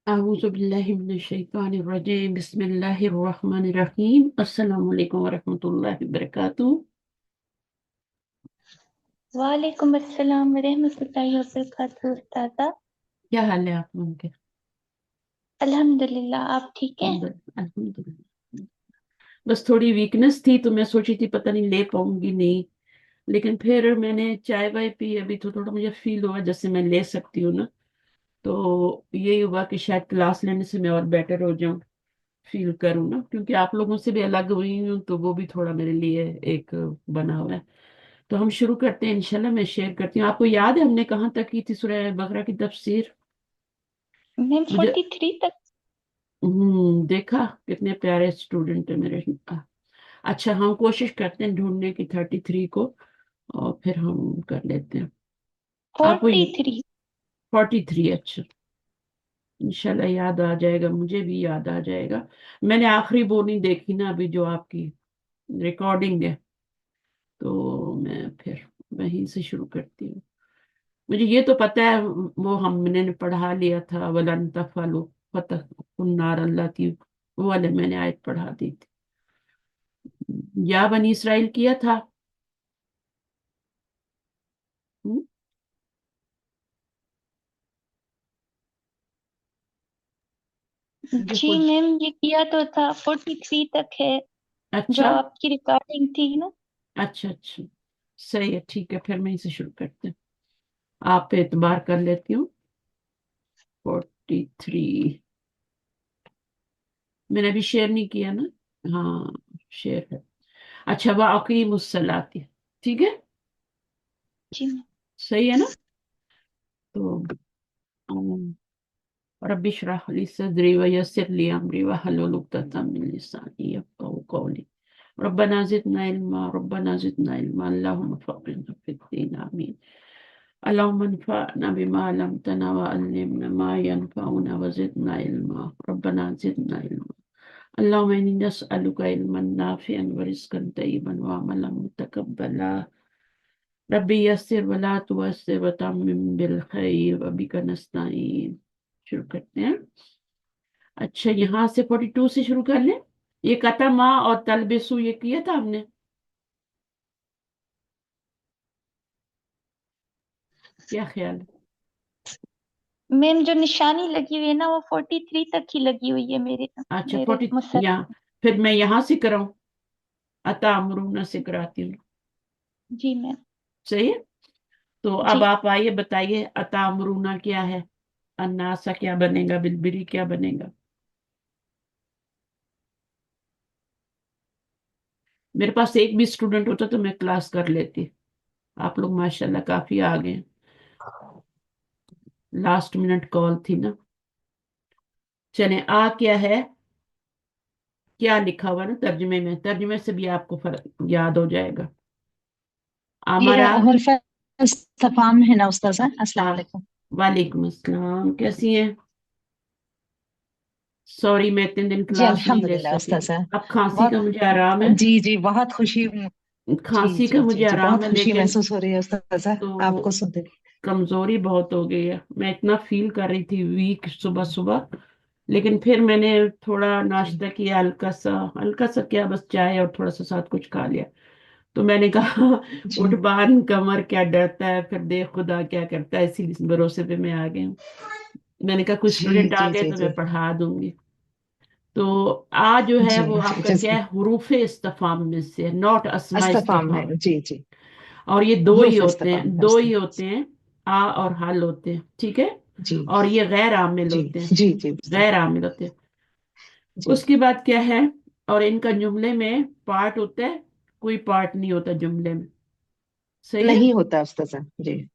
अऊज़ु बिल्लाहि मिनश शैतानिर रजीम बिस्मिल्लाहिर रहमानिर रहीम अस्सलामु अलैकुम व रहमतुल्लाहि व बरकातुहू। वालेकुम अस्सलाम वरहमतुल्लाहि वबरकातुहू उस्तादा। क्या हाल है आप लोगों के? अल्हम्दुलिल्लाह, आप ठीक हैं? अल्हम्दुलिल्लाह। बस थोड़ी वीकनेस थी तो मैं सोची थी पता नहीं ले पाऊंगी नहीं, लेकिन फिर मैंने चाय वाय पी, अभी तो थोड़ा मुझे फील हुआ जैसे मैं ले सकती हूँ ना। तो यही हुआ कि शायद क्लास लेने से मैं और बेटर हो जाऊं, फील करूँ ना, क्योंकि आप लोगों से भी अलग हुई हूँ तो वो भी थोड़ा मेरे लिए एक बना हुआ है। तो हम शुरू करते हैं इंशाल्लाह। मैं शेयर करती हूँ। आपको याद है हमने कहाँ तक की थी सूरह बकरा की तफसीर? मैम मुझे 43 तक। देखा कितने प्यारे स्टूडेंट है मेरे। अच्छा, हम कोशिश करते हैं ढूंढने की 33 को, और फिर हम कर लेते हैं। आपको 43। 43? अच्छा, इंशाल्लाह याद आ जाएगा, मुझे भी याद आ जाएगा। मैंने आखिरी वो नहीं देखी ना अभी, जो आपकी रिकॉर्डिंग है, तो मैं फिर वहीं से शुरू करती हूँ। मुझे ये तो पता है, वो हमने पढ़ा लिया था, वलन तफअलु फतकुन नारन लती, वो वाले मैंने आयत पढ़ा दी थी। या बनी इसराइल किया था। हम्म, मुझे जी कुछ। मैम, ये किया तो था, 43 तक है जो अच्छा आपकी रिकॉर्डिंग थी ना। अच्छा अच्छा, सही है, ठीक है, फिर मैं इसे शुरू करते हैं। आप पे एतबार कर लेती हूँ। 43 मैंने अभी शेयर नहीं किया ना। हाँ, शेयर है। अच्छा, वाक़ीमुस्सलाती, ठीक है, जी मैम। सही है ना? तो रब्बि इश्रह ली सदरी व यस्सिर ली अमरी वहलुल उक़दतम मिन लिसानी यफ़क़हू क़ौली। रब्बना ज़िदना इल्मा अल्लाहुम्मा फ़क़्हिना फ़िद्दीन आमीन। अल्लाहुम्मा अन्फ़अना बिमा अल्लमतना व अल्लिमना मा यनफ़अुना व ज़िदना इल्मा। रब्बना ज़िदना इल्मा। अल्लाहुम्मा इन्नी नस्अलुका इल्मन नाफ़िअन व रिज़्क़न तय्यिबन व अमलन मुतक़ब्बला। रब्बी यस्सिर वला तुअस्सिर व तम्मिम बिल खैर व बिका नस्तईन। शुरू करते हैं। अच्छा, यहाँ से 42 से शुरू कर लें। ये कतमा और तलबिसु ये किया था हमने। क्या ख्याल है? मैम जो निशानी लगी हुई है ना, वो 43 तक ही लगी हुई है मेरे अच्छा, मेरे 40 मुसर। यहाँ। फिर मैं यहाँ से कराऊं, अता अमरूना से कराती हूँ। जी मैम। सही है। तो जी। अब आप आइए, बताइए अता अमरूना क्या है, अन्नासा क्या बनेगा, बिलबिरी क्या बनेगा? मेरे पास एक भी स्टूडेंट होता तो मैं क्लास कर लेती। आप लोग माशाल्लाह काफी आ गए। लास्ट मिनट कॉल थी ना। चले, आ क्या है, क्या लिखा हुआ ना तर्जुमे में, तर्जुमे से भी आपको फर्क याद हो जाएगा। ये अमरा। हरफ इस्तिफाम है ना उस्ताद? अस्सलाम हाँ, वालेकुम। वालेकुम अस्सलाम, कैसी हैं? सॉरी मैं इतने दिन जी क्लास नहीं ले अल्हम्दुलिल्लाह सकी। उस्ताद। अब खांसी का बहुत मुझे आराम है। जी जी, बहुत खुशी। जी खांसी का जी जी मुझे जी, आराम बहुत है, खुशी लेकिन महसूस हो रही है उस्ताद आपको तो सुनते। कमजोरी बहुत हो गई है। मैं इतना फील कर रही थी वीक सुबह सुबह, लेकिन फिर मैंने थोड़ा जी नाश्ता किया, हल्का सा क्या, बस चाय और थोड़ा सा साथ कुछ खा लिया। तो मैंने कहा उठ जी बांध कमर, क्या डरता है, फिर देख खुदा क्या करता है, इसी भरोसे पे मैं आ गई हूँ। मैंने कहा कुछ जी स्टूडेंट आ जी गए जी तो जी मैं पढ़ा दूंगी। तो आ जो है जी वो जी आपका क्या जज़ा। है, हुरूफे इस्तिफाम में से, नॉट अस्मा इस्तिफाम है, इस्तिफाम। जी जी। और ये दो ही हरूफ होते इस्तिफाम हैं, है दो ही उस्ताद। होते हैं। आ और हल होते हैं, ठीक है। जी और ये गैर आमिल जी होते हैं, जी जी उस्ताद। गैर आमिल होते हैं। जी, उसके बाद क्या है, और इनका जुमले में पार्ट होता है, कोई पार्ट नहीं होता जुमले में। सही है। नहीं होता उस्ताद जी।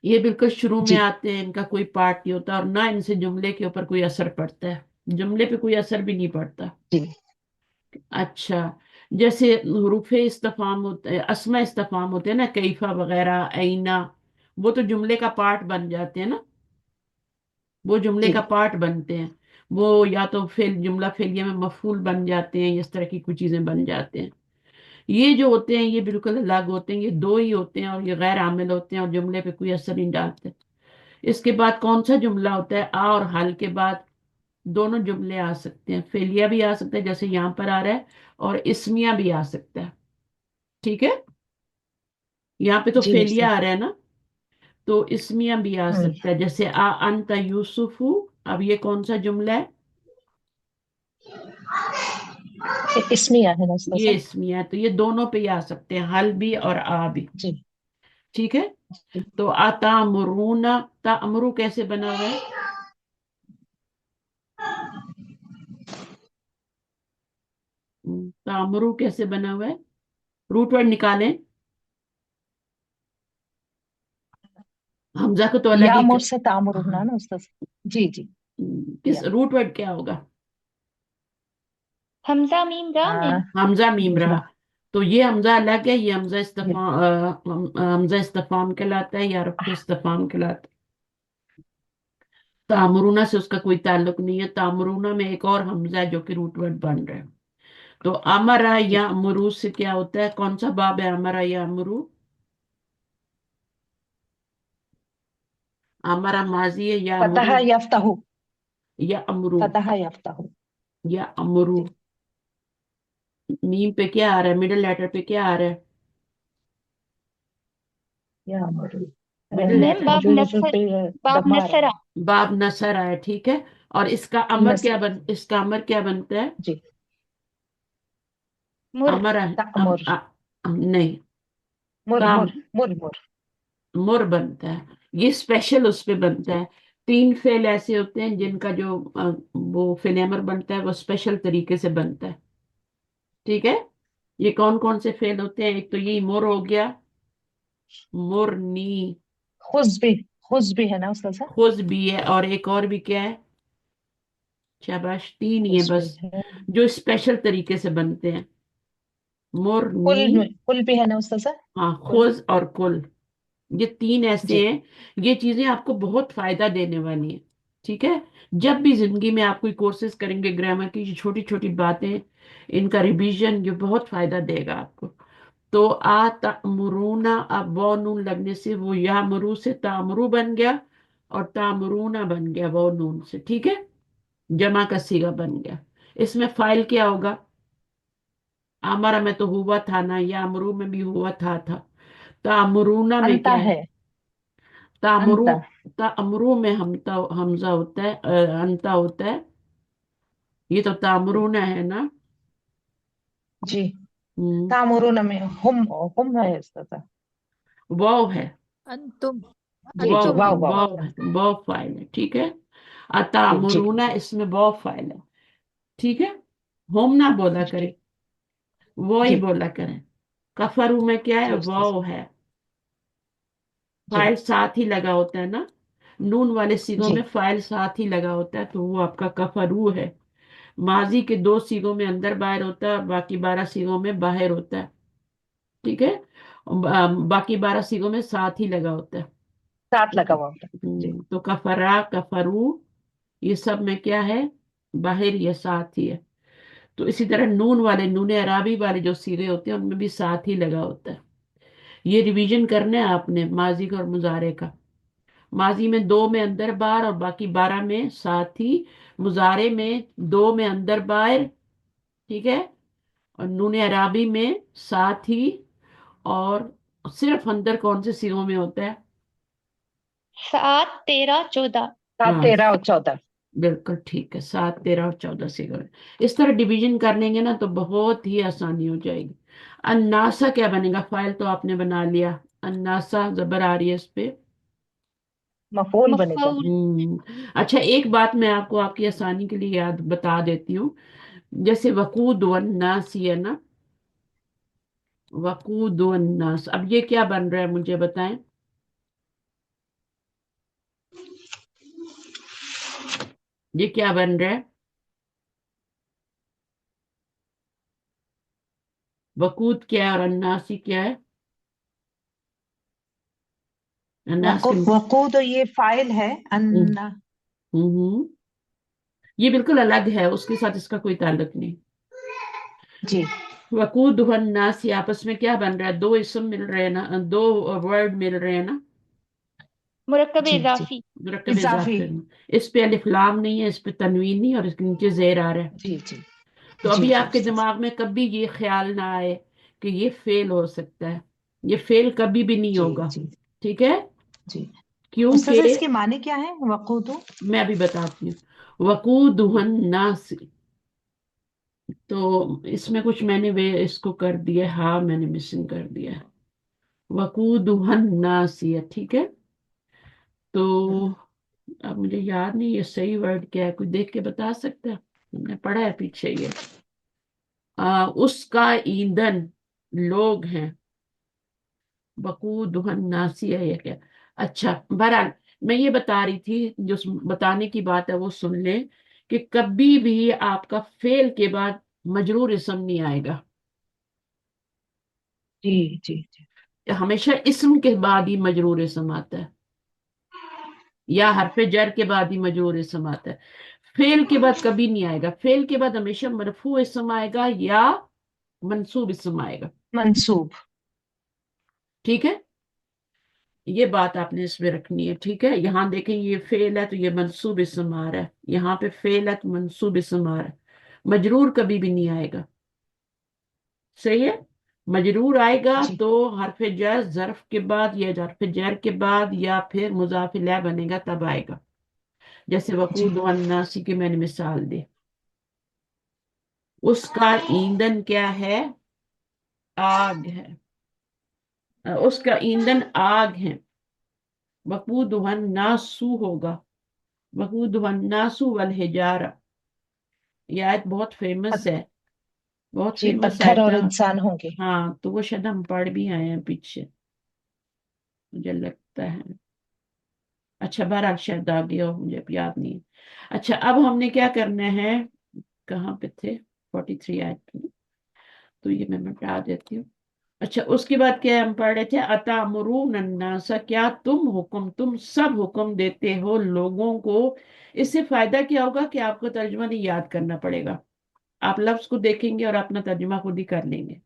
ये बिल्कुल शुरू में जी आते हैं, इनका कोई पार्ट नहीं होता, और ना इनसे जुमले के ऊपर कोई असर पड़ता है। जुमले पे कोई असर भी नहीं पड़ता। जी अच्छा, जैसे हुरूफे इस्तिफाम होते हैं, अस्मा इस्तिफाम होते हैं ना, कैफा वगैरह, ऐना, वो तो जुमले का पार्ट बन जाते हैं ना, वो जुमले जी का पार्ट बनते हैं। वो या तो फेल, जुमला फेलिया में मफूल बन जाते हैं, इस तरह की कुछ चीजें बन जाते हैं। ये जो होते हैं ये बिल्कुल अलग होते हैं, ये दो ही होते हैं, और ये गैर आमिल होते हैं, और जुमले पे कोई असर नहीं डालते। इसके बाद कौन सा जुमला होता है, आ और हाल के बाद? دونوں جملے آ سکتے ہیں، فعلیہ بھی آ سکتا ہے جیسے یہاں پر آ رہا ہے، اور اسمیہ بھی آ سکتا ہے، ٹھیک ہے؟ یہاں پہ تو جی فعلیہ استاذ. آ رہا ہے نا، تو اسمیہ بھی آ سکتا ہے جیسے انت یوسف. اب یہ کون سا جملہ ہے؟ اسمیہ ہے نا استاذ. یہ اسمیہ ہے، تو یہ دونوں پہ ہی آ سکتے ہیں، حل بھی اور آ بھی، جی ٹھیک ہے؟ جی. تو اتامرون، تامرو کیسے بنا ہوا ہے؟ تامرو کیسے بنا ہوا ہے؟ روٹ ورڈ نکالیں، حمزہ کو تو الگ یا ہی مور سے تعامر ہاں، ہونا نا استاذ. جی جی. کس یا روٹ ورڈ کیا ہوگا؟ حمزہ میم را میں. حمزہ میم را. را. تو یہ حمزہ الگ ہے، یہ حمزہ یا. استفام، حمزہ استفام کہلاتا ہے یا رفع استفام کہلاتا ہے. تامرونہ سے اس کا کوئی تعلق نہیں ہے، تامرونہ میں ایک اور حمزہ ہے جو کہ روٹ ورڈ بن رہا ہے. تو امرا جی. یا امرو سے کیا ہوتا ہے؟ کون سا باب ہے امرا یا امرو؟ امرا ماضی ہے یا فتح امرو؟ یفتح. یا امرو؟ فتح یفتح. یا امرو؟ جی. میم پہ کیا آ رہا ہے؟ مڈل لیٹر پہ کیا آ رہا ہے؟ یا مور. مڈل میم لیٹر باب جو جو نصر، پہ باب دمار ہے. نصرہ. باب نصر آیا، ٹھیک ہے. اور اس کا امر کیا نصر. اس کا امر کیا بنتا ہے؟ جی. مر. امر تأمر. نہیں، مر تام مر مر مر. مر بنتا ہے. یہ اسپیشل اس پہ بنتا جی. ہے. تین فعل ایسے ہوتے ہیں جن کا جو وہ فعل امر بنتا ہے وہ اسپیشل طریقے سے بنتا ہے، ٹھیک ہے؟ یہ کون کون سے فعل ہوتے ہیں؟ ایک تو یہی مر ہو گیا، مرنی. خز بھی ہے نا استاذ. خز بھی ہے، اور ایک اور بھی کیا ہے؟ شاباش، تین ہی ہے خز بھی بس ہے. جو اسپیشل طریقے سے بنتے ہیں. مرنی، کل بھی ہے نا استاذ. ہاں، کل. خز اور کل، یہ تین ایسے جی. ہیں. یہ چیزیں آپ کو بہت فائدہ دینے والی ہیں، ٹھیک ہے؟ جب بھی زندگی میں آپ کوئی کورسز کریں گے گرامر کی، یہ چھوٹی چھوٹی باتیں، ان کا ریویژن یہ بہت فائدہ دے گا آپ کو. تو تأمرون، اب وہ نون لگنے سے وہ یا مرو سے تامرو بن گیا، اور تامرون بن گیا وہ نون سے، ٹھیک ہے؟ جمع کا صیغہ بن گیا. اس میں فائل کیا ہوگا؟ امرا میں تو ہوا تھا نا، یا امرو میں بھی ہوا تھا. تامرونا میں انتا کیا ہے؟ ہے. تامرو، انتا. تامرو میں حمزہ ہوتا ہے، انتا ہوتا ہے. یہ تو تامرونا ہے نا. جی. ہم، تامرون میں ہم ہے استاذ. واو ہے، انتم. جی واو جی. انتم. واو واو. واو ہے، واو فائل ہے، ٹھیک ہے؟ جی جی. اتامرونا اس میں واو فائل ہے، ٹھیک ہے؟ ہوم نہ بولا کرے، جی وہ ہی جی. بولا کریں. کفرو میں کیا ہے؟ جی استاذ. واو ہے، جی فائل ساتھ ہی لگا ہوتا ہے نا. نون والے سیغوں جی. میں فائل ساتھ ہی لگا ہوتا ہے، تو وہ آپ کا کفرو ہے. ماضی کے 2 سیغوں میں اندر باہر ہوتا ہے، اور باقی 12 سیغوں میں باہر ہوتا ہے، ٹھیک ہے؟ باقی 12 سیغوں میں ساتھ ہی لگا ہوتا ہے. ساتھ لگا ہوا ہوتا ہے. جی. تو کفرا، کفرو، یہ سب میں کیا ہے؟ باہر یا ساتھ ہی ہے. تو اسی طرح نون والے، نون عرابی والے جو سیغے ہوتے ہیں ان میں بھی ساتھ ہی لگا ہوتا ہے. یہ ریویژن کرنا ہے آپ نے ماضی کا اور مضارع کا. ماضی میں 2 میں اندر باہر اور باقی 12 میں ساتھ ہی. مضارع میں 2 میں اندر باہر، ٹھیک ہے؟ اور نون عرابی میں ساتھ ہی. اور صرف اندر کون سے سیغوں میں ہوتا ہے؟ 7 13 14. 7 ہاں، 13 اور 14. بالکل ٹھیک ہے، 7 13 اور 14 سیغوں میں. اس طرح ڈیویژن کر لیں گے نا تو بہت ہی آسانی ہو جائے گی. الناسا کیا بنے گا؟ فائل تو آپ نے بنا لیا، الناسا زبر آ رہی ہے اس پہ. مفعول بنے گا. مفعول. اچھا، ایک بات میں آپ کو آپ کی آسانی کے لیے یاد بتا دیتی ہوں. جیسے وقود والناس ہے نا، وقود والناس، اب یہ کیا بن رہا ہے مجھے بتائیں؟ یہ کیا بن رہا ہے؟ وقود کیا ہے اور الناسی کیا ہے؟ الناس کے وقود یہ فائل ہے. ان. ہوں، یہ بالکل الگ ہے، اس کے ساتھ اس کا کوئی تعلق نہیں. جی. وقود والناس آپس میں کیا بن رہا ہے؟ 2 اسم مل رہے ہیں نا، 2 ورڈ مل رہے ہیں نا. मुरक्कब जी जी इजाफी। मुरक्कब इजाफी। इजाफे में इस पे अलिफ लाम नहीं है, इस पे तनवीन नहीं, और इसके नीचे जेर आ रहा है। जी जी तो जी अभी जी आपके दिमाग में कभी ये ख्याल ना आए कि ये फेल हो सकता है, ये फेल कभी भी नहीं जी होगा। जी ठीक है, जी। क्योंकि उस्ताद इसके माने क्या है वकूदु? मैं अभी बताती हूँ। वकूदुहन नास, तो इसमें कुछ मैंने वे इसको कर दिया, हाँ मैंने मिसिंग कर दिया है। वकूदुहन नासिया, ठीक है। तो अब मुझे याद नहीं ये सही वर्ड क्या है, कोई देख के बता सकता है? हमने पढ़ा है पीछे ये। उसका ईंधन लोग हैं। वकूदुहन नासिया या क्या? अच्छा, बहरहाल मैं ये बता रही थी, जो बताने की बात है वो सुन ले, कि कभी भी आपका फेल के बाद मजरूर इसम नहीं आएगा। जी जी जी हमेशा इसम के बाद ही मजरूर इसम आता है, या हरफे जर के बाद ही मजरूर इसम आता है। फेल के बाद कभी नहीं आएगा। फेल के बाद हमेशा मरफू इसम आएगा या मंसूब इसम आएगा। मंसूब। ठीक है, ये बात आपने इसमें रखनी है। ठीक है, यहाँ देखें ये फेल है तो ये मंसूब इसम आ रहा है, यहाँ पे फेल है तो मंसूब इसम आ रहा है। मजरूर कभी भी नहीं आएगा। सही है, मजरूर आएगा जी तो हरफे जर जर्फ के बाद या हरफे जर के बाद या फिर मुजाफ इलैह बनेगा तब आएगा। जैसे जी वकूद वन्नासी की मैंने मिसाल दी। उसका ईंधन क्या है? आग है। उसका ईंधन आग है। वकूद वन्नासु होगा, वकूद वन्नासु वल हिजारा। ये आयत बहुत फेमस पत- है, बहुत जी फेमस पत्थर आयत और है। इंसान होंगे। हाँ, तो वो शायद हम पढ़ भी आए हैं पीछे, मुझे लगता है। अच्छा, बहरहाल शायद आ गया हो, मुझे अब याद नहीं है। अच्छा, अब हमने क्या करना है, कहाँ पे थे? 43 आयत पे, तो ये मैं मिटा देती हूँ। अच्छा, उसके बाद क्या हम पढ़ रहे थे? अतामुरून अन्नासा, क्या तुम सब हुक्म देते हो लोगों को। इससे फायदा क्या होगा कि आपको तर्जुमा नहीं याद करना पड़ेगा, आप लफ्ज को देखेंगे और अपना तर्जुमा खुद ही कर लेंगे।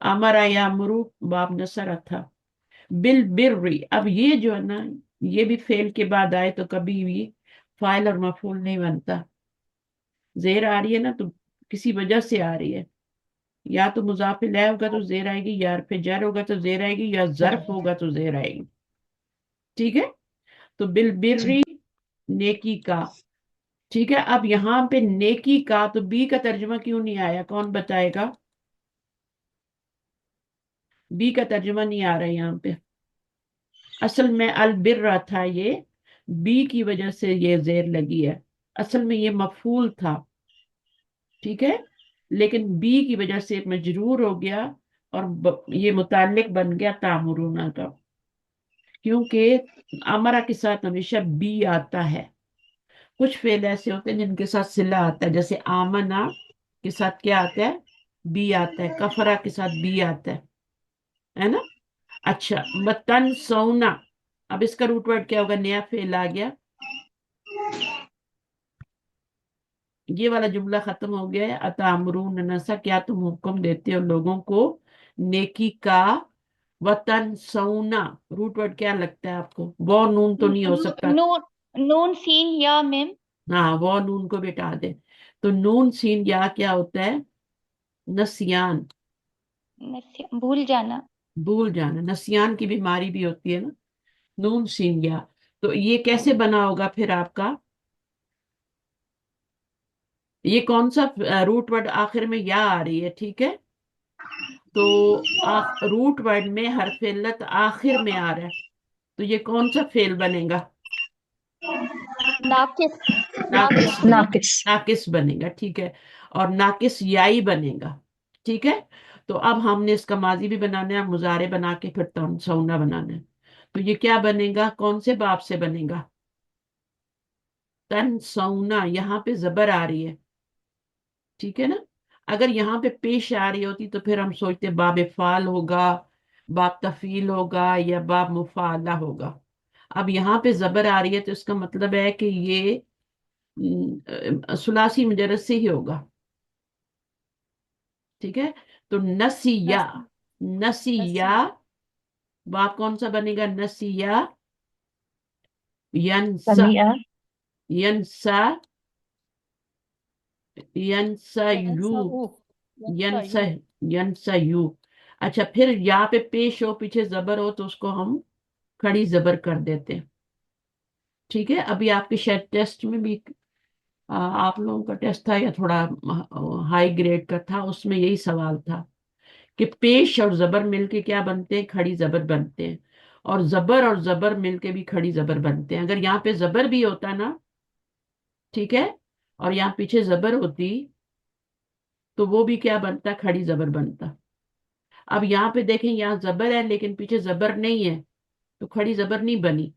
अमरा यामुरू बाब नसरा था। बिल बिर्री, अब ये जो है ना, ये भी फेल के बाद आए तो कभी भी फाइल और मफूल नहीं बनता। जेर आ रही है ना, तो किसी वजह से आ रही है। या तो मुजाफ इलैह होगा तो जेर आएगी, या फिर जर होगा तो जेर आएगी, या जर्फ होगा तो जेर आएगी। ठीक है, तो बिल जी बिर्री, नेकी का। ठीक है, अब यहाँ पे नेकी का तो बी का तर्जुमा क्यों नहीं आया, कौन बताएगा? बी का तर्जुमा नहीं आ रहा है यहाँ पे। असल में अल बिर्रा था ये, बी की वजह से ये जेर लगी है। असल में ये मफूल था। ठीक है, लेकिन बी की वजह से मजरूर हो गया, और ये मुताल्लिक बन गया तामुरूना का, क्योंकि अमरा के साथ हमेशा बी आता है। कुछ फेल ऐसे होते हैं जिनके साथ सिला आता है, जैसे आमना के साथ क्या आता है? बी आता है। कफरा के साथ बी आता है ना? अच्छा, मतन सोना, अब इसका रूट वर्ड क्या होगा? नया फेल आ गया, ये वाला जुमला खत्म हो गया है। अतामरून नसा, क्या तुम हुक्म देते हो लोगों को नेकी का। वतन सौना, रूट वर्ड क्या लगता है आपको? वो नून तो नहीं हो सकता। नून, नून सीन या मिम। हाँ, वो नून को बिठा दे, तो नून सीन या क्या होता है? नसियान, भूल जाना। भूल जाना। नसियान की बीमारी भी होती है ना, नून सीन या। तो ये कैसे बना होगा फिर आपका? ये कौन सा रूट वर्ड आखिर में या आ रही है? ठीक है, तो रूट वर्ड में हरफ इल्लत आखिर में आ रहा है, तो ये कौन सा फेल बनेगा? नाकिस, नाकिस नाकिस। बनेगा, नाकिस। नाकिस बनेगा। ठीक है, और नाकिस याई बनेगा। ठीक है, तो अब हमने इसका माजी भी बनाना है, मुजारे बना के फिर सौना बनाना है। तो ये क्या बनेगा, कौन से बाब से बनेगा? तन सौना, यहाँ पे जबर आ रही है। ठीक है ना, अगर यहाँ पे पेश आ रही होती तो फिर हम सोचते बाब फाल होगा, बाब तफील होगा, या बाब मुफाला होगा। अब यहाँ पे जबर आ रही है तो इसका मतलब है कि ये सुलासी मुजरद से ही होगा। ठीक है, तो नसिया, नस, नसिया, नसी। बाब कौन सा बनेगा? नसिया यंसा समिया यंसा यंसा यू यंसऊ यंसा यंसयू यंसा यू। अच्छा, फिर यहाँ पे पेश हो पीछे जबर हो तो उसको हम खड़ी जबर कर देते हैं। ठीक है, अभी आपके शायद टेस्ट में भी आप लोगों का टेस्ट था या थोड़ा हाई ग्रेड का था, उसमें यही सवाल था कि पेश और जबर मिलके क्या बनते हैं, खड़ी जबर बनते हैं। और जबर मिलके भी खड़ी जबर बनते हैं। अगर यहाँ पे जबर भी होता ना, ठीक है, और यहाँ पीछे जबर होती तो वो भी क्या बनता, खड़ी जबर बनता। अब यहाँ पे देखें, यहाँ जबर है लेकिन पीछे जबर नहीं है, तो खड़ी जबर नहीं बनी।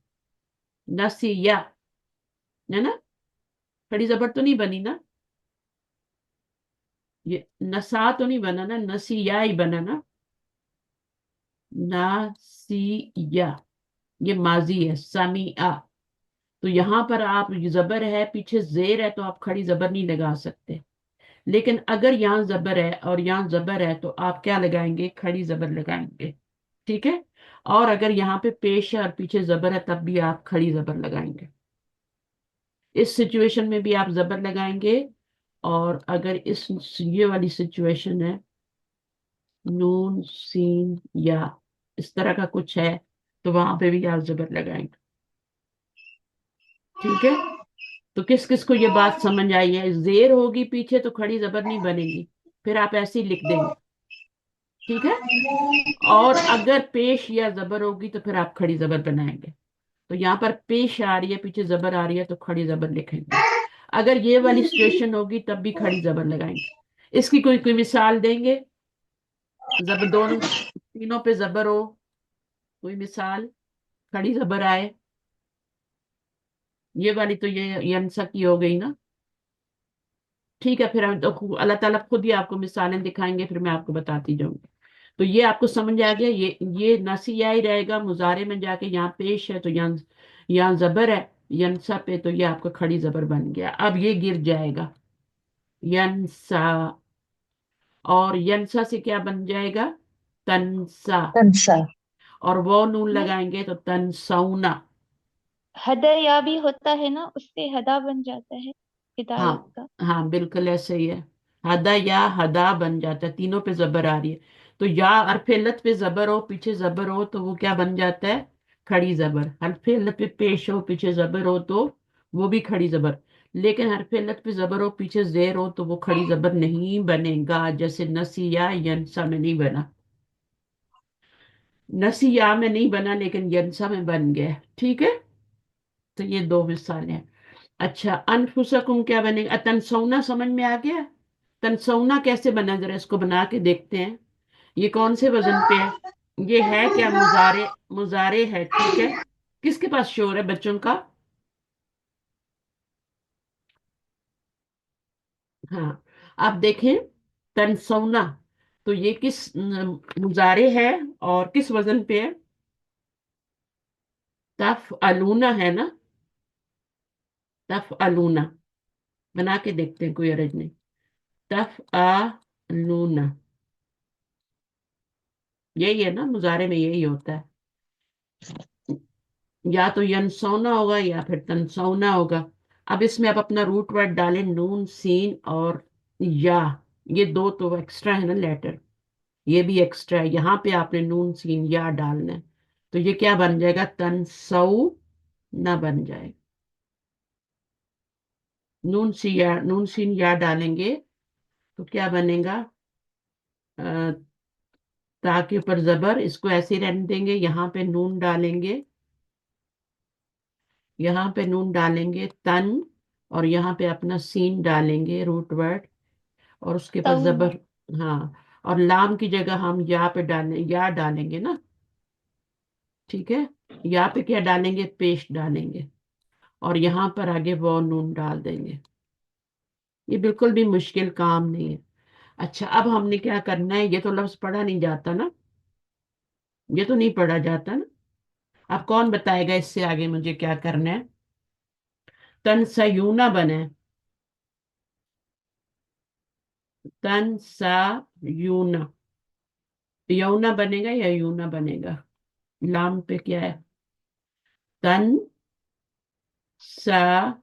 नसिया, है ना, खड़ी जबर तो नहीं बनी ना। ये नसा तो नहीं बना ना, नसिया ही बना ना, नासिया। ये माजी है, समीआ। तो यहां पर आप जबर है पीछे जेर है तो आप खड़ी जबर नहीं लगा सकते। लेकिन अगर यहाँ जबर है और यहाँ जबर है तो आप क्या लगाएंगे, खड़ी जबर लगाएंगे। ठीक है, और अगर यहाँ पे पेश है और पीछे जबर है तब भी आप खड़ी जबर लगाएंगे। इस सिचुएशन में भी आप जबर लगाएंगे। और अगर इस ये वाली सिचुएशन है, नून सीन या इस तरह का कुछ है, तो वहां पे भी आप जबर लगाएंगे। ठीक है, तो किस किस को ये बात समझ आई है, जेर होगी पीछे तो खड़ी जबर नहीं बनेगी, फिर आप ऐसे ही लिख देंगे। ठीक है, और अगर पेश या जबर होगी तो फिर आप खड़ी जबर बनाएंगे। तो यहाँ पर पेश आ रही है पीछे जबर आ रही है तो खड़ी जबर लिखेंगे। अगर ये वाली सिचुएशन होगी तब भी खड़ी जबर लगाएंगे। इसकी कोई कोई मिसाल देंगे, जबर दोनों तीनों पे जबर हो, कोई मिसाल, खड़ी जबर आए। ये वाली तो ये यंसा की हो गई ना। ठीक है, फिर हम तो अल्लाह ताला खुद ही आपको मिसालें दिखाएंगे, फिर मैं आपको बताती जाऊंगी। तो ये आपको समझ आ गया, ये नसिया ही रहेगा। मुजारे में जाके यहाँ पेश है तो यहाँ जबर है, यंसा पे, तो ये आपका खड़ी जबर बन गया। अब ये गिर जाएगा, यंसा। और यंसा से क्या बन जाएगा, तनसा। तंसा और वो नून नहीं, लगाएंगे तो तनसौना। हदया भी होता है ना, उससे हदा बन जाता है, हिदायत हाँ, का। हाँ बिल्कुल ऐसे ही है। हदा या हदा बन जाता है, तीनों पे जबर आ रही है। तो या हरफ इल्लत पे जबर हो पीछे जबर हो तो वो क्या बन जाता है, खड़ी जबर। हरफ इल्लत पे पेश हो पीछे जबर हो तो वो भी खड़ी जबर। लेकिन हरफ इल्लत पे जबर हो पीछे जेर हो तो वो खड़ी जबर नहीं बनेगा, जैसे नसिया यंसा में नहीं बना। नसिया में नहीं बना लेकिन यंसा में बन गया। ठीक है, तो ये दो मिसालें हैं। अच्छा, अनफुसकुम क्या बनेगा, तनसौना समझ में आ गया। तनसौना कैसे बना, जरा इसको बना के देखते हैं। ये कौन से वजन पे है, ये है क्या, मुजारे, मुजारे है। ठीक है, किसके पास शोर है, बच्चों का। हाँ, आप देखें, तनसौना, तो ये किस मुजारे है और किस वजन पे है, तफ अलूना है ना, तफ अलूना। बना के देखते हैं, कोई अरज नहीं। तफ अलूना, यही है ना, मुजारे में यही होता है। या तो यनसौना होगा या फिर तनसौना होगा। अब इसमें आप अपना रूट वर्ड डालें, नून सीन और या। ये दो तो एक्स्ट्रा है ना लेटर, ये भी एक्स्ट्रा है। यहाँ पे आपने नून सीन या डालना है, तो ये क्या बन जाएगा, तनसौ ना बन जाएगा। नून सीन या डालेंगे तो क्या बनेगा, अ, ता के ऊपर जबर, इसको ऐसे ही रहने देंगे। यहाँ पे नून डालेंगे, यहाँ पे नून डालेंगे तन, और यहाँ पे अपना सीन डालेंगे रूट वर्ड, और उसके बाद तऊना। जबर। हाँ, और लाम की जगह हम या पे डालें, या डालेंगे ना। ठीक है, या पे क्या डालेंगे, पेस्ट डालेंगे, और यहाँ पर आगे वो नून डाल देंगे। ये बिल्कुल भी मुश्किल काम नहीं है। अच्छा, अब हमने क्या करना है, ये तो लफ्ज पढ़ा नहीं जाता ना, ये तो नहीं पढ़ा जाता ना। अब कौन बताएगा इससे आगे मुझे क्या करना है। तन सयूना बने, तन सा यूना, यौना बनेगा या यूना बनेगा, लाम पे क्या है, तन सा,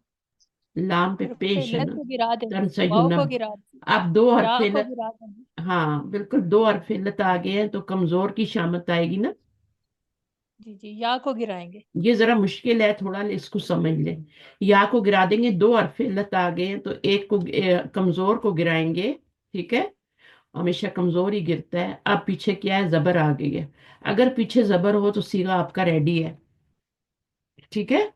लाम पे حرف पेश है علت ना, کو گرا دیں گے واؤ तनसयुना। کو گرا دیں گے अब दो या हरफ को इल्लत, گرا دیں گے हाँ बिल्कुल, दो हरफ इल्लत आ गए हैं तो कमजोर की शामत आएगी ना। جی جی یا کو گرائیں گے ये जरा मुश्किल है थोड़ा, इसको समझ ले। या को गिरा देंगे, दो हरफ इल्लत आ गए हैं तो एक को कमजोर को गिराएंगे, ठीक है। हमेशा कमजोर ही गिरता है। अब पीछे क्या है, जबर आ गई है। अगर पीछे जबर हो तो सीगा आपका रेडी है, ठीक है।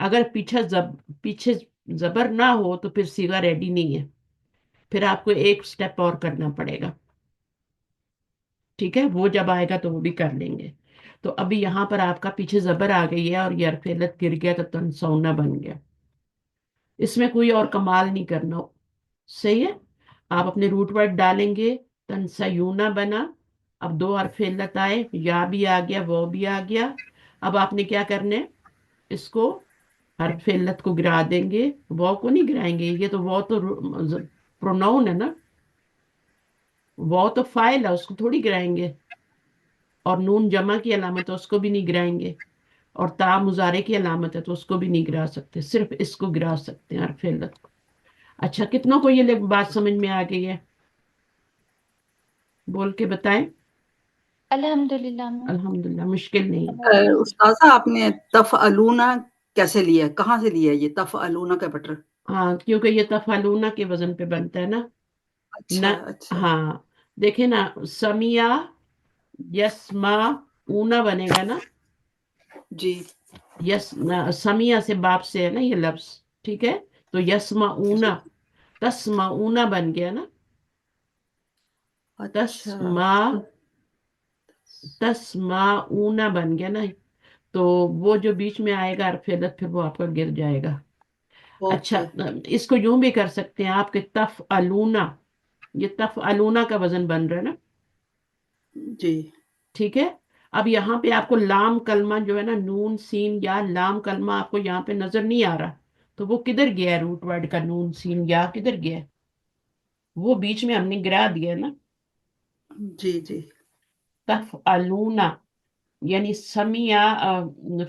अगर पीछे जबर ना हो तो फिर सीगा रेडी नहीं है, फिर आपको एक स्टेप और करना पड़ेगा, ठीक है। वो जब आएगा तो वो भी कर लेंगे। तो अभी यहाँ पर आपका पीछे जबर आ गई है और ये हरफ इल्लत गिर गया तो तनसौना बन गया। इसमें कोई और कमाल नहीं करना, सही है। आप अपने रूट वर्ड डालेंगे, तनसयूना बना। अब दो हरफ इल्लत आए, या भी आ गया, वो भी आ गया। अब आपने क्या करना है, इसको हरफ इल्लत को गिरा देंगे, वो को नहीं गिराएंगे। ये तो वो तो प्रोनाउन है ना, वो तो फाइल है, उसको थोड़ी गिराएंगे। और नून जमा की अलामत है, उसको भी नहीं गिराएंगे। और ता मुजारे की अलामत है तो उसको भी नहीं गिरा सकते, सिर्फ इसको गिरा सकते हैं, हरफ इल्लत को। अच्छा, कितनों को ये बात समझ में आ गई है, बोल के बताएं। अल्हम्दुलिल्लाह मैम। अल्हम्दुलिल्लाह, मुश्किल नहीं है। समझ गए उस्ताजा आपने तफअलूना कैसे लिया है, कहाँ से लिया है ये तफअलूना का बटर? हाँ, क्योंकि ये तफालूना के वजन पे बनता है ना। अच्छा न, अच्छा हाँ, देखे ना, समिया, यस्मा, ऊना बनेगा ना। जी समिया से बाप से है ना ये लफ्ज, ठीक है। तो यस्मा ऊना, जी तस्मा ऊना बन गया ना। अच्छा तस्मा, तस्मा ऊना बन गया ना। तो वो जो बीच में आएगा अरफेलत, फिर वो आपका गिर जाएगा। अच्छा, ओके इसको यूं भी कर सकते हैं आपके तफ अलूना, ये तफ अलूना का वजन बन रहा है ना, जी ठीक है। अब यहाँ पे आपको लाम कलमा जो है ना, नून सीन या लाम कलमा आपको यहाँ पे नजर नहीं आ रहा, तो वो किधर गया है, रूट वर्ड का नून सीन या किधर गया है, वो बीच में हमने गिरा दिया है ना। जी जी तफ अलूना, यानी समिया,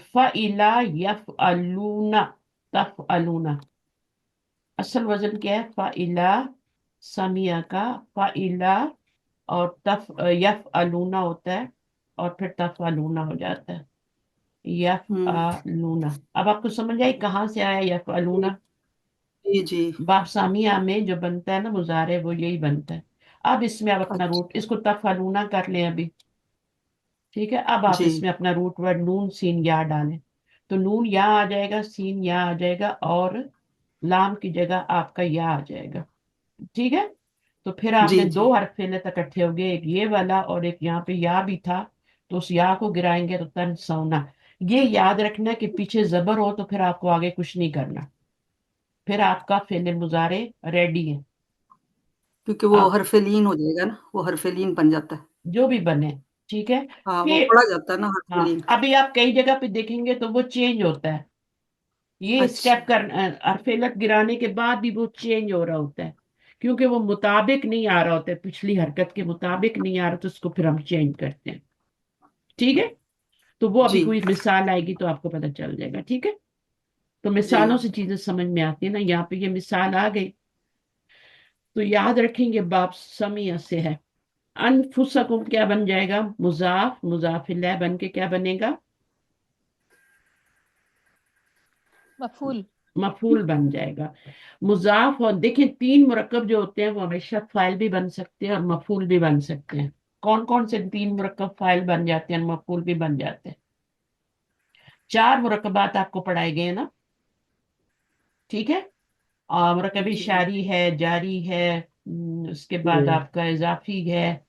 फ़इला यफ़अलूना, तफ अलूना। असल वजन क्या है, फ़इला, समिया का फ़इला, और तफ यफ़अलूना होता है, और फिर तफ़अलूना हो जाता है, हम्म यफ़अलूना। अब आपको समझ आई कहाँ से आया जी यफ़अलूना। जी बाप सामिया में जो बनता है ना मुजारे, वो यही बनता है। अब इसमें आप अपना अच्छा रूट, इसको तफ़अलूना कर लें अभी, ठीक है। अब आप जी इसमें अपना रूट वर्ड नून सीन या डालें, तो नून या आ जाएगा, सीन या आ जाएगा, और लाम की जगह आपका या आ जाएगा, ठीक है। तो फिर जी आपने जी दो हरफ इल्लत इकट्ठे हो गए, एक ये वाला और एक यहाँ पे या भी था, तो उस या को गिराएंगे तो तन सौना। ये याद रखना कि पीछे जबर हो तो फिर आपको आगे कुछ नहीं करना, फिर आपका फेल मुजारे रेडी है। क्योंकि वो आप हरफे लीन हो जाएगा ना, वो हरफे लीन बन जाता है। जो भी बने, ठीक है। हाँ वो फिर पढ़ा जाता है ना हरफे हाँ, लीन। अभी आप कई जगह पे देखेंगे तो वो चेंज होता है, ये अच्छा स्टेप कर अरफेलत गिराने के बाद भी वो चेंज हो रहा होता है, क्योंकि वो मुताबिक नहीं आ रहा होता है, पिछली हरकत के मुताबिक नहीं आ रहा, तो उसको फिर हम चेंज करते हैं, ठीक है। तो वो अभी जी कोई मिसाल आएगी तो आपको पता चल जाएगा, ठीक है। तो जी मिसालों से चीजें समझ में आती है ना, यहाँ पे ये मिसाल आ गई तो याद रखेंगे, बाप समिया से है। अनफुसकुम क्या बन जाएगा, मुजाफ, मुजाफिल्लाह बन के क्या बनेगा, मफूल मफूल बन जाएगा। मुजाफ, और देखिए तीन मुरक्कब जो होते हैं वो हमेशा फाइल भी बन सकते हैं और मफूल भी बन सकते हैं। कौन कौन से तीन मुरक्कब फाइल बन जाते हैं, मफूल भी बन जाते हैं। चार मुरक्कबात आपको पढ़ाए गए हैं ना, ठीक है। मुरक्कब जी शारी है, जारी है, उसके बाद आपका इजाफी है,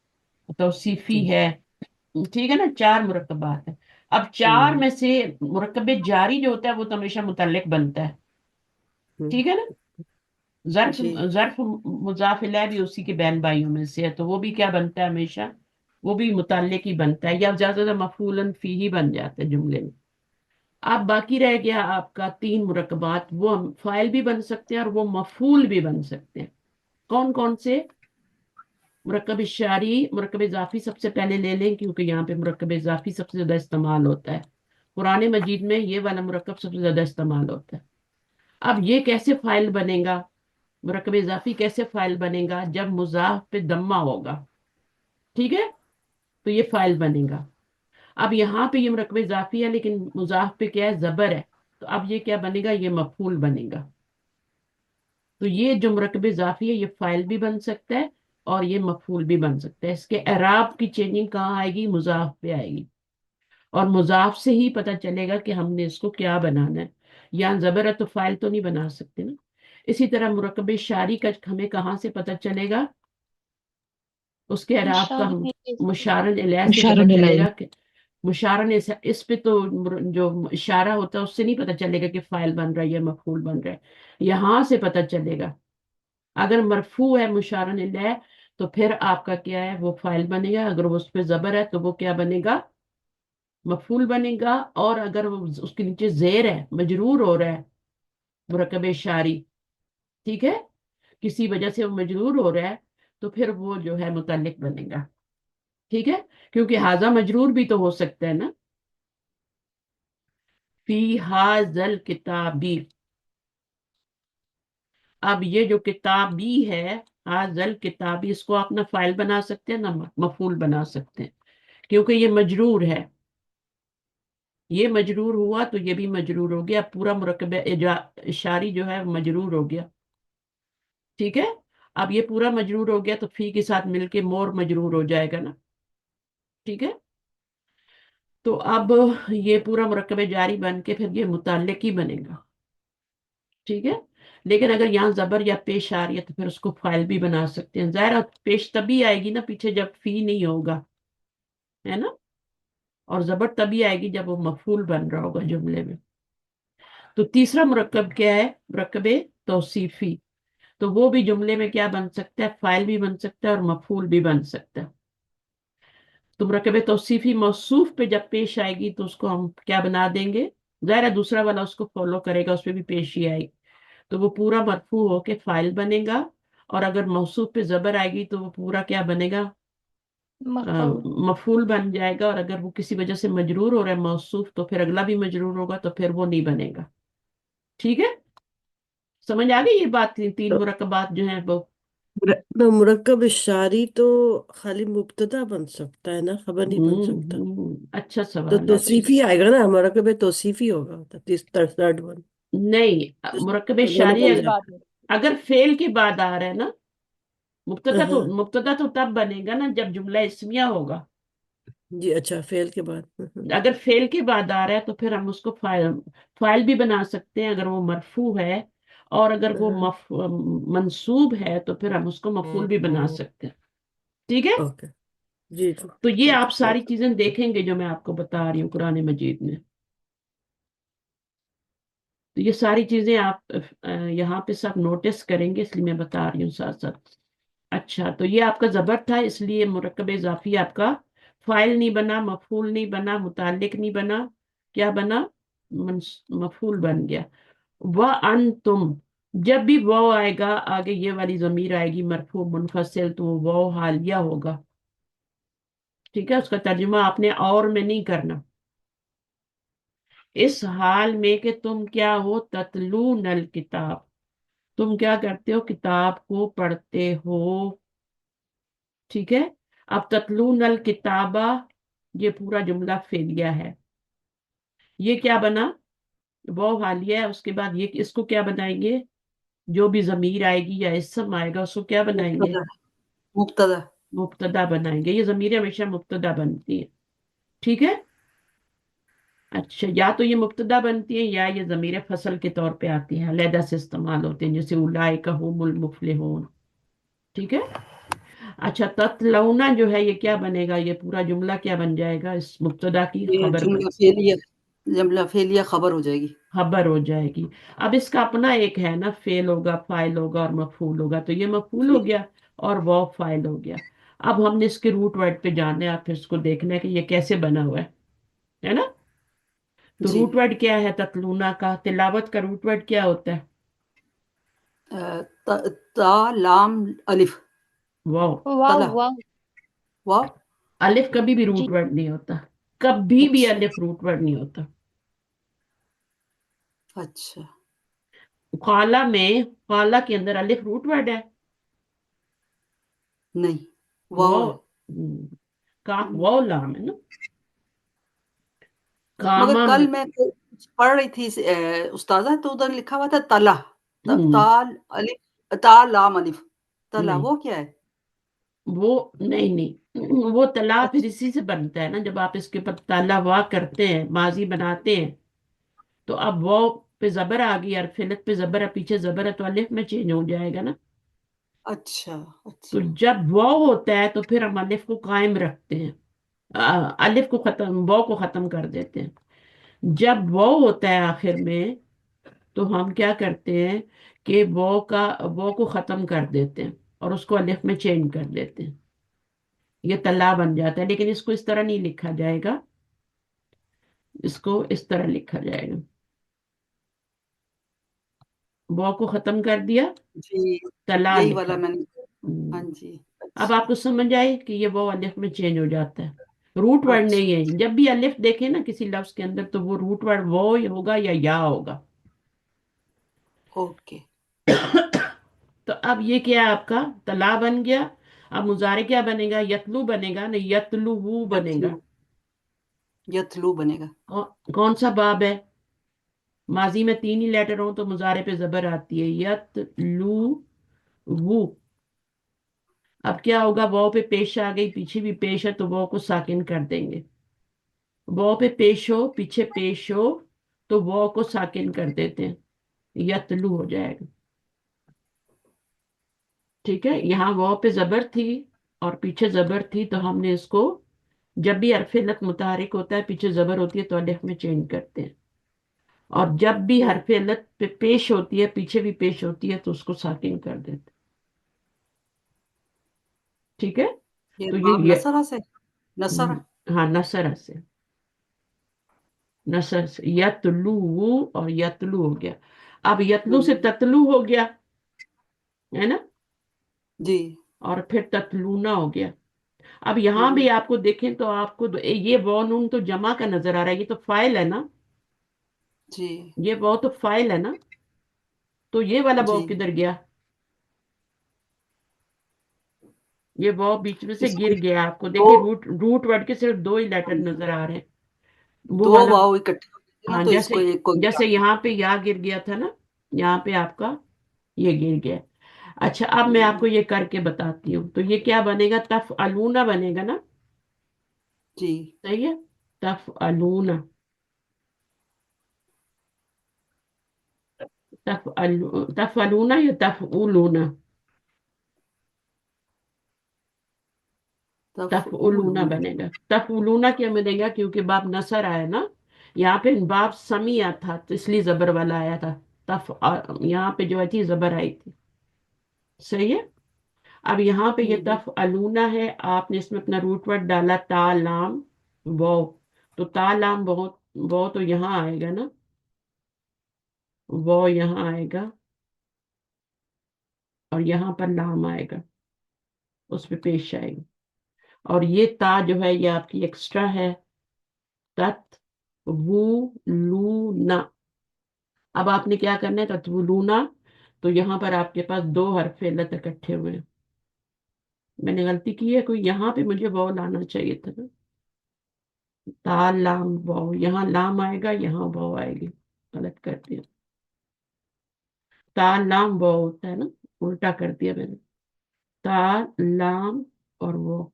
तौसीफी है, ठीक है ना, चार मुरक्कबात है। अब चार में से मुरक्कब जारी जो होता है वो तो हमेशा मुतल्लिक बनता है, ठीक है ना। जर्फ, जी जर्फ मुजाफ इलैह भी उसी के बहन भाइयों में से है, तो वो भी क्या बनता है हमेशा, वो भी मुतल्लिक ही बनता है, या ज्यादातर मफूलन फी ही बन जाता है जुमले में। अब बाकी रह गया आपका तीन मुरक्कबात, वो फाइल भी बन सकते हैं और वो मफूल भी बन सकते हैं। कौन कौन से, मुरक्कब शारी, मुरक्कब इजाफी सबसे पहले ले लें, क्योंकि यहाँ पे मुरक्कब इजाफी सबसे ज्यादा इस्तेमाल होता है। قرآن مجید میں یہ والا مرکب سب سے زیادہ استعمال ہوتا ہے. اب یہ کیسے فائل بنے گا، مرکب اضافی کیسے فائل بنے گا؟ جب مضاف پہ ضمہ ہوگا، ٹھیک ہے، تو یہ فائل بنے گا. اب یہاں پہ یہ مرکب اضافی ہے لیکن مضاف پہ کیا ہے؟ زبر ہے. تو اب یہ کیا بنے گا؟ یہ مفعول بنے گا. تو یہ جو مرکب اضافی ہے یہ فائل بھی بن سکتا ہے اور یہ مفعول بھی بن سکتا ہے. اس کے اعراب کی چینجنگ کہاں آئے گی؟ مضاف پہ آئے گی، اور مضاف سے ہی پتہ چلے گا کہ ہم نے اس کو کیا بنانا ہے. یہاں زبر ہے تو فائل تو نہیں بنا سکتے نا. اسی طرح مرکب شاری کا ہمیں کہاں سے پتہ چلے گا؟ اس کے اعراب کا ہم مشارن الیہ سے پتہ مشارن چلے الیہ. گا کہ مشارن اس پہ تو جو اشارہ ہوتا ہے اس سے نہیں پتہ چلے گا کہ فائل بن رہا ہے یا مفعول بن رہا ہے. یہاں سے پتہ چلے گا. اگر مرفوع ہے مشارن الیہ تو پھر آپ کا کیا ہے؟ وہ فائل بنے گا. اگر وہ اس پہ زبر ہے تو وہ کیا بنے گا؟ مفعول بنے گا. اور اگر وہ اس کے نیچے زیر ہے، مجرور ہو رہا ہے مرکب شاری، ٹھیک ہے، کسی وجہ سے وہ مجرور ہو رہا ہے تو پھر وہ جو ہے متعلق بنے گا. ٹھیک ہے، کیونکہ ہاذا مجرور بھی تو ہو سکتا ہے نا. فی ہاذل کتابی، اب یہ جو کتابی ہے، ہاذل کتابی، اس کو آپ نہ فائل بنا سکتے ہیں نہ مفعول بنا سکتے ہیں کیونکہ یہ مجرور ہے. یہ مجرور ہوا تو یہ بھی مجرور ہو گیا. پورا مرکب اشاری جو ہے مجرور ہو گیا. ٹھیک ہے، اب یہ پورا مجرور ہو گیا تو فی کے ساتھ مل کے مور مجرور ہو جائے گا نا. ٹھیک ہے، تو اب یہ پورا مرکب جاری بن کے پھر یہ متعلق ہی بنے گا. ٹھیک ہے، لیکن اگر یہاں زبر یا پیش آ رہی ہے تو پھر اس کو فائل بھی بنا سکتے ہیں. ظاہر پیش تبھی آئے گی نا پیچھے جب فی نہیں ہوگا، ہے نا، اور زبر تبھی آئے گی جب وہ مفعول بن رہا ہوگا جملے میں. تو تیسرا مرکب کیا ہے؟ مرکب توصیفی. تو وہ بھی جملے میں کیا بن سکتا ہے؟ فائل بھی بن سکتا ہے اور مفعول بھی بن سکتا ہے. تو مرکب توصیفی موصوف پہ جب پیش آئے گی تو اس کو ہم کیا بنا دیں گے؟ ظاہر ہے دوسرا والا اس کو فالو کرے گا، اس پہ بھی پیش ہی آئے گی تو وہ پورا مرفوع ہو کے فائل بنے گا. اور اگر موصوف پہ زبر آئے گی تو وہ پورا کیا بنے گا؟ مفعول. مفعول بن جائے گا. اور اگر وہ کسی وجہ سے مجرور ہو رہا ہے موصوف تو پھر اگلا بھی مجرور ہوگا تو پھر وہ نہیں بنے گا. ٹھیک ہے، سمجھ آ گئی یہ بات؟ تین تو مرکبات جو ہیں وہ. تو مرکب شاری تو خالی مبتدا بن سکتا ہے نا، خبر نہیں بن سکتا. اچھا تو سوال ہے. توصیفی آئے گا نا، مرکب توصیفی ہوگا تھرڈ ون. نہیں، مرکب تو دونوں شاری بن فعل جائے. بعد میں. اگر فعل کے بعد آ رہا ہے نا، ہاں ہاں مبتدا تو تب بنے گا نا جب جملہ اسمیہ ہوگا. جی، اچھا فعل کے بعد. اگر فعل کے بعد آ رہا ہے تو پھر ہم اس کو فائل بھی بنا سکتے ہیں اگر وہ مرفوع ہے. اور اگر وہ منصوب ہے تو پھر ہم اس کو مفعول بھی بنا سکتے ہیں. ٹھیک ہے، اوکے جی جی تو یہ ٹھیک آپ ہے. ساری چیزیں دیکھیں گے جو میں آپ کو بتا رہی ہوں قرآن مجید میں. تو یہ ساری چیزیں آپ یہاں پہ سب نوٹس کریں گے، اس لیے میں بتا رہی ہوں ساتھ ساتھ. اچھا، تو یہ آپ کا زبر تھا، اس لیے مرکب اضافی آپ کا فائل نہیں بنا، مفعول نہیں بنا، متعلق نہیں بنا. کیا بنا؟ مفعول بن گیا. وَأَنْتُمْ، جب بھی واو آئے گا آگے یہ والی ضمیر آئے گی مرفوع منفصل تو وہ واو حالیہ ہوگا. ٹھیک ہے، اس کا ترجمہ آپ نے اور میں نہیں کرنا. اس حال میں کہ تم کیا ہو؟ تتلون الکتاب، تم کیا کرتے ہو؟ کتاب کو پڑھتے ہو. ٹھیک ہے، اب تتلون الکتابہ یہ پورا جملہ فعلیہ ہے. یہ کیا بنا؟ وہ حالیہ ہے. اس کے بعد یہ اس کو کیا بنائیں گے؟ جو بھی ضمیر آئے گی یا اسم آئے گا اس کو کیا بنائیں گے؟ مبتدا مبتدا مبتدا بنائیں گے. یہ ضمیریں ہمیشہ مبتدا بنتی ہیں. ٹھیک ہے، اچھا، یا تو یہ مبتدا بنتی ہیں یا یہ ضمیر فصل کے طور پہ آتی ہیں، علیحدہ سے استعمال ہوتے ہیں، جیسے اولئک هم المفلحون. ٹھیک ہے، اچھا، تتلونا جو ہے یہ کیا بنے گا؟ یہ پورا جملہ کیا بن جائے گا؟ اس مبتدا کی یہ خبر جملہ فعلیہ خبر ہو جائے گی. خبر ہو جائے گی. اب اس کا اپنا ایک ہے نا، فعل ہوگا، فاعل ہوگا اور مفعول ہوگا. تو یہ مفعول جی ہو گیا اور وہ فاعل ہو گیا. اب ہم نے اس کے روٹ ورڈ پہ جانا ہے، پھر اس کو دیکھنا ہے کہ یہ کیسے بنا ہوا ہے نا. تو جی. روٹ ورڈ کیا ہے تتلونا کا؟ تلاوت کا روٹ ورڈ کیا ہوتا ہے؟ تا لام الف. واو. واو تلا واو. واو. الف کبھی بھی جی. روٹ ورڈ نہیں ہوتا، کبھی بھی اچھا الف روٹ ورڈ نہیں ہوتا. अच्छा काला में, काला के अंदर अलिफ रूट वर्ड है, नहीं वो वाव है। काफ वाव लाम है ना। मगर कामा कल में, मैं कुछ पढ़ रही थी उस्ताजा, तो उधर लिखा हुआ था तला, ताल अलिफ, ताल लाम अलिफ, तला नहीं वो क्या है? वो नहीं नहीं, वो तला फिर अच्छा इसी से बनता है ना, जब आप इसके ऊपर ताला वाह करते हैं, माजी बनाते हैं, तो अब वाव पे जबर आ गई और फिलत पे जबर है, पीछे जबर है, तो अलिफ में चेंज हो जाएगा ना। अच्छा तो अच्छा जब वाव होता है तो फिर हम अलिफ को कायम रखते हैं, अलिफ को खत्म, वाव को खत्म कर देते हैं। जब वाव होता है आखिर में, तो हम क्या करते हैं कि वाव को खत्म कर देते हैं और उसको अलिफ में चेंज कर देते हैं, ये तल्ला बन जाता है। लेकिन इसको इस तरह नहीं लिखा जाएगा, इसको इस तरह लिखा जाएगा, वाव को खत्म कर दिया, जी, तला यही लिखा। वाला मैंने। हाँ हम्म, जी अब अच्छा। आपको समझ आए कि ये वाव अलिफ में चेंज हो जाता है, रूट वर्ड अच्छा नहीं है। जब भी अलिफ देखे ना किसी लफ्ज के अंदर, तो वो रूट वर्ड वो ही होगा या होगा। ओके। तो अब ये क्या है, आपका तला बन गया। अब मुजारे क्या बनेगा, यतलू बनेगा ना, यतलू यतलू, बनेगा। यतलू बनेगा। कौन सा बाब है, माजी में 3 ही लेटर हो तो मुजारे पे जबर आती है, यतलू वू। अब क्या होगा, वाव पे पेश आ गई, पीछे भी पेश है, तो वाव को साकिन कर देंगे। वाव पे पेश हो, पीछे पेश हो, तो वाव को साकिन कर देते हैं, यतलू हो जाएगा। ठीक है, यहाँ वाव पे जबर थी और पीछे जबर थी, तो हमने इसको, जब भी हरफ इल्लत मुतहरिक होता है, पीछे जबर होती है, तो अलिफ में चेंज करते हैं। और जब भी ओ हरफ इल्लत पे पेश होती है, पीछे भी पेश होती है, तो उसको साकिन कर देते हैं। ठीक है, ये तो बाब ये नसरा से, नसरा। हाँ, नसर से, नसर से यतलू, और यतलू हो गया। अब यतलू से हम्म, ततलू हो गया, है ना, जी। और फिर ततलूना हो गया। अब यहाँ भी हम्म, आपको देखें तो आपको ये वॉ नून तो जमा का नजर आ रहा है, ये तो फाइल है ना, जी ये वॉ तो फाइल है ना, तो ये वाला वॉ जी। किधर गया, ये वॉ बीच में से इसको गिर गया। आपको दो, देखिए, रूट रूट वर्ड के सिर्फ 2 ही लेटर नजर आ रहे हैं, वो दो वाला। वाव इकट्ठे हो गए ना, हाँ, तो जैसे इसको एक को गिरा जैसे दिया। यहाँ पे या गिर गया था ना, यहाँ पे आपका ये गिर गया। अच्छा, अब मैं हम्म, आपको ये करके बताती हूँ, तो ये क्या बनेगा, तफ अलूना बनेगा ना। जी सही है, तफ अलूना, तफ अलूना या तफ उलूना, तफ उलूना तफऊलून। बनेगा। तफ उलूना क्या बनेगा, क्योंकि बाप नसर आया ना, यहाँ पे बाप समिया था, तो इसलिए जबर वाला आया था। यहाँ पे जो थी जबर आई थी। सही है, अब यहाँ पे ये हम्म, तफ अलूना है, आपने इसमें अपना रूट वर्ड डाला ता लाम वो, तो ता लाम बहुत, वो तो यहाँ आएगा ना, वो यहाँ आएगा, और यहाँ पर लाम आएगा, उस पे पेश आएगी। और ये ता जो है, ये आपकी एक्स्ट्रा है, तत वो लूना। अब आपने क्या करना है, तत्वुलूना, तो यहाँ पर आपके पास 2 हरफ इल्लत इकट्ठे हुए हैं। मैंने गलती की है, कोई यहाँ पे मुझे वाव लाना चाहिए था ना, ता लाम वाव, यहाँ लाम आएगा, यहाँ वाव आएगी, गलत कर दिया। ता लाम वाव होता है ना, उल्टा कर दिया मैंने, ता लाम और वो।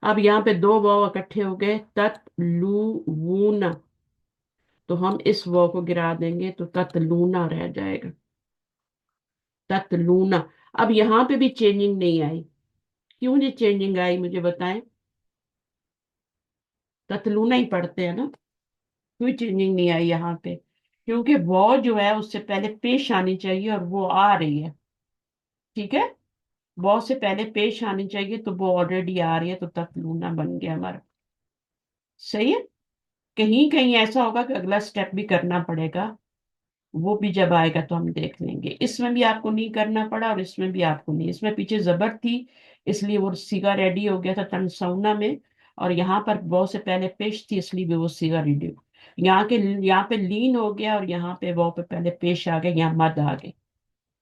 अब यहाँ पे 2 वाव इकट्ठे हो गए, तत लू वूना, तो हम इस वाव को गिरा देंगे, तो तत लूना रह जाएगा, तत लूना। अब यहाँ पे भी चेंजिंग नहीं आई, क्यों नहीं चेंजिंग आई, मुझे बताएं। ततलूना ही पढ़ते हैं ना, कोई चेंजिंग नहीं आई यहाँ पे, क्योंकि वो जो है उससे पहले पेश आनी चाहिए, और वो आ रही है। ठीक है, वो से पहले पेश आनी चाहिए, तो वो ऑलरेडी आ रही है, तो ततलूना बन गया हमारा। सही है, कहीं कहीं ऐसा होगा कि अगला स्टेप भी करना पड़ेगा, वो भी जब आएगा तो हम देख लेंगे। इसमें भी आपको नहीं करना पड़ा, और इसमें भी आपको नहीं, इसमें पीछे जबर थी, इसलिए वो सीगा रेडी हो गया था तनसौना में, और यहाँ पर बहुत से पहले पेश थी, इसलिए भी वो सीगा रेडी हो। یہاں پہ لین ہو گیا اور یہاں پہ واو پہ پہلے پیش آ گئے، یہاں مد آ گئے،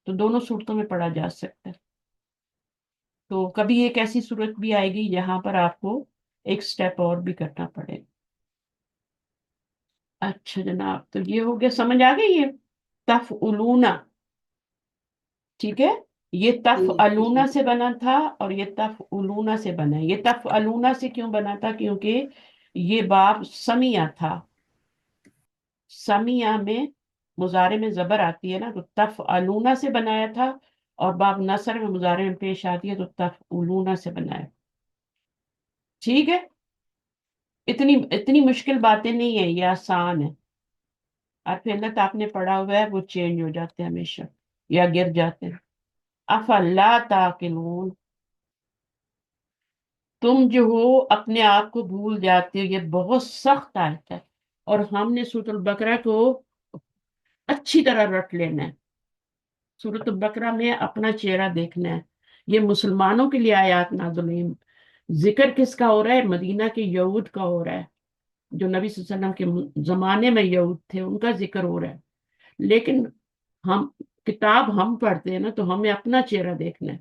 تو دونوں صورتوں میں پڑھا جا سکتا ہے۔ تو کبھی ایک ایسی صورت بھی آئے گی جہاں پر آپ کو ایک سٹیپ اور بھی کرنا پڑے گا۔ اچھا جناب، تو یہ ہو گیا، سمجھ آ گئی یہ تفعلون، ٹھیک ہے؟ یہ جی تفعلون جی سے بنا تھا اور یہ تفعلون سے بنا ہے۔ یہ تفعلون سے کیوں بنا تھا؟ کیونکہ یہ باب سمیہ تھا، سمیہ میں مضارع میں زبر آتی ہے نا، تو تفعلون سے بنایا تھا، اور باب نصر میں مضارع میں پیش آتی ہے تو تفعلون سے بنایا۔ ٹھیک ہے؟ اتنی مشکل باتیں نہیں ہیں، یہ آسان ہے۔ اور پھر اللہ آپ نے پڑھا ہوا ہے وہ چینج ہو جاتے ہیں ہمیشہ یا گر جاتے ہیں۔ افلا تعقلون، تم جو ہو اپنے آپ کو بھول جاتے ہو۔ یہ بہت سخت آیت ہے، اور ہم نے سورۃ البقرہ کو اچھی طرح رٹ لینا ہے۔ سورۃ البقرہ میں اپنا چہرہ دیکھنا ہے۔ یہ مسلمانوں کے لیے آیات نازل ہوئی ہیں۔ ذکر کس کا ہو رہا ہے؟ مدینہ کے یہود کا ہو رہا ہے، جو نبی صلی اللہ علیہ وسلم کے زمانے میں یہود تھے، ان کا ذکر ہو رہا ہے۔ لیکن ہم کتاب ہم پڑھتے ہیں نا، تو ہمیں اپنا چہرہ دیکھنا ہے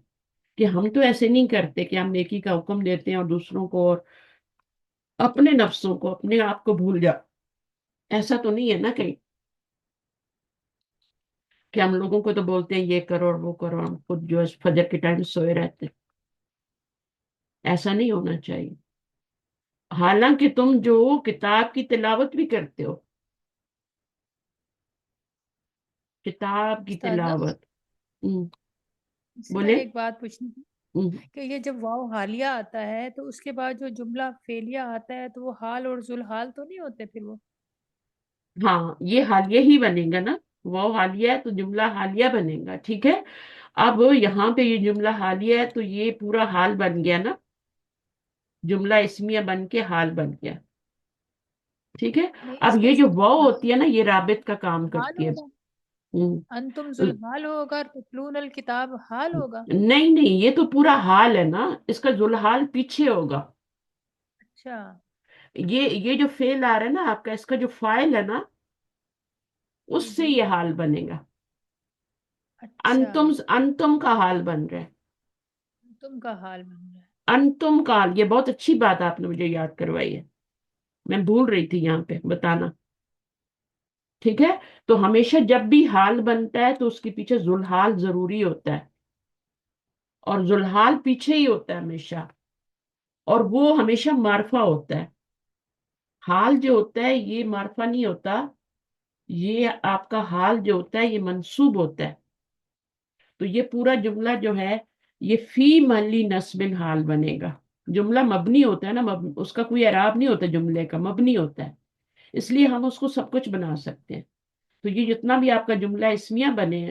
کہ ہم تو ایسے نہیں کرتے کہ ہم نیکی کا حکم دیتے ہیں اور دوسروں کو اور اپنے نفسوں کو، اپنے آپ کو بھول جا۔ ایسا تو نہیں ہے نا کہیں کہ ہم لوگوں کو تو بولتے ہیں یہ کرو اور وہ کرو، ہم خود جو ہے فجر کے ٹائم سوئے رہتے ہیں۔ ایسا نہیں ہونا چاہیے۔ حالانکہ تم جو کتاب کی تلاوت بھی کرتے ہو، کتاب کی استاذہ، تلاوت۔ ہم، اس میں بولے؟ ایک بات پوچھنی تھی ہم، کہ یہ جب واو حالیہ آتا ہے تو اس کے بعد جو جملہ فعلیہ آتا ہے تو وہ حال اور ذوالحال تو نہیں ہوتے پھر وہ؟ ہاں، یہ حالیہ ہی بنے گا نا، وہ حالیہ ہے تو جملہ حالیہ بنے گا، ٹھیک ہے؟ اب یہاں پہ یہ جملہ حالیہ ہے تو یہ پورا حال بن گیا نا، جملہ اسمیہ بن کے حال بن گیا، ٹھیک ہے؟ نہیں، اب اس میں یہ جو واو ہاں، ہوتی ہے نا، یہ رابط کا کام حال کرتی ہے۔ ہوگا، ہم، انتم ذوالحال ہوگا، تتلون الکتاب حال ہوگا۔ نہیں نہیں، یہ تو پورا حال ہے نا، اس کا ذوالحال پیچھے ہوگا۔ اچھا یہ جو فعل آ رہا ہے نا آپ کا، اس کا جو فاعل ہے نا، اس جی سے جی، یہ حال بنے گا۔ اچھا، انتم کا حال بن رہا ہے، تم کا حال بن رہا ہے۔ انتم کا حال۔ یہ بہت اچھی بات آپ نے مجھے یاد کروائی ہے، میں بھول رہی تھی یہاں پہ بتانا، ٹھیک ہے؟ تو ہمیشہ جب بھی حال بنتا ہے تو اس کے پیچھے ذوالحال ضروری ہوتا ہے، اور ذوالحال پیچھے ہی ہوتا ہے ہمیشہ، اور وہ ہمیشہ معرفہ ہوتا ہے۔ حال جو ہوتا ہے یہ معرفہ نہیں ہوتا، یہ آپ کا حال جو ہوتا ہے یہ منصوب ہوتا ہے۔ تو یہ پورا جملہ جو ہے یہ فی محلی نصب حال بنے گا۔ جملہ مبنی ہوتا ہے نا، اس کا کوئی اعراب نہیں ہوتا، جملے کا مبنی ہوتا ہے، اس لیے ہم اس کو سب کچھ بنا سکتے ہیں۔ تو یہ جتنا بھی آپ کا جملہ اسمیہ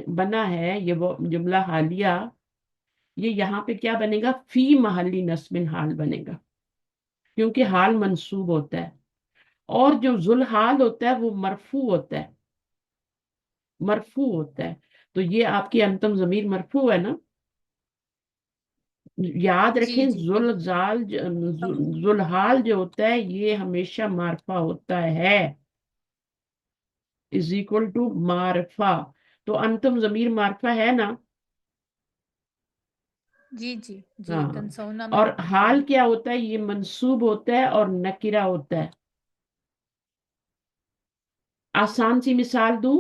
بنا ہے، یہ وہ جملہ حالیہ، یہ یہاں پہ کیا بنے گا؟ فی محلی نصب حال بنے گا، کیونکہ حال منصوب ہوتا ہے، اور جو ذوالحال ہوتا ہے وہ مرفوع ہوتا ہے، مرفوع ہوتا ہے۔ تو یہ آپ کی انتم ضمیر مرفوع ہے نا، یاد جی رکھیں جی جی، ذوالحال جو ہوتا ہے یہ ہمیشہ معرفہ ہوتا ہے، از اکول ٹو معرفہ۔ تو انتم ضمیر معرفہ ہے نا؟ جی جی جی، ہاں، تنسونا میں اور معرفہ حال ہے۔ کیا ہوتا ہے؟ یہ منصوب ہوتا ہے اور نکرہ ہوتا ہے۔ آسان سی مثال دوں،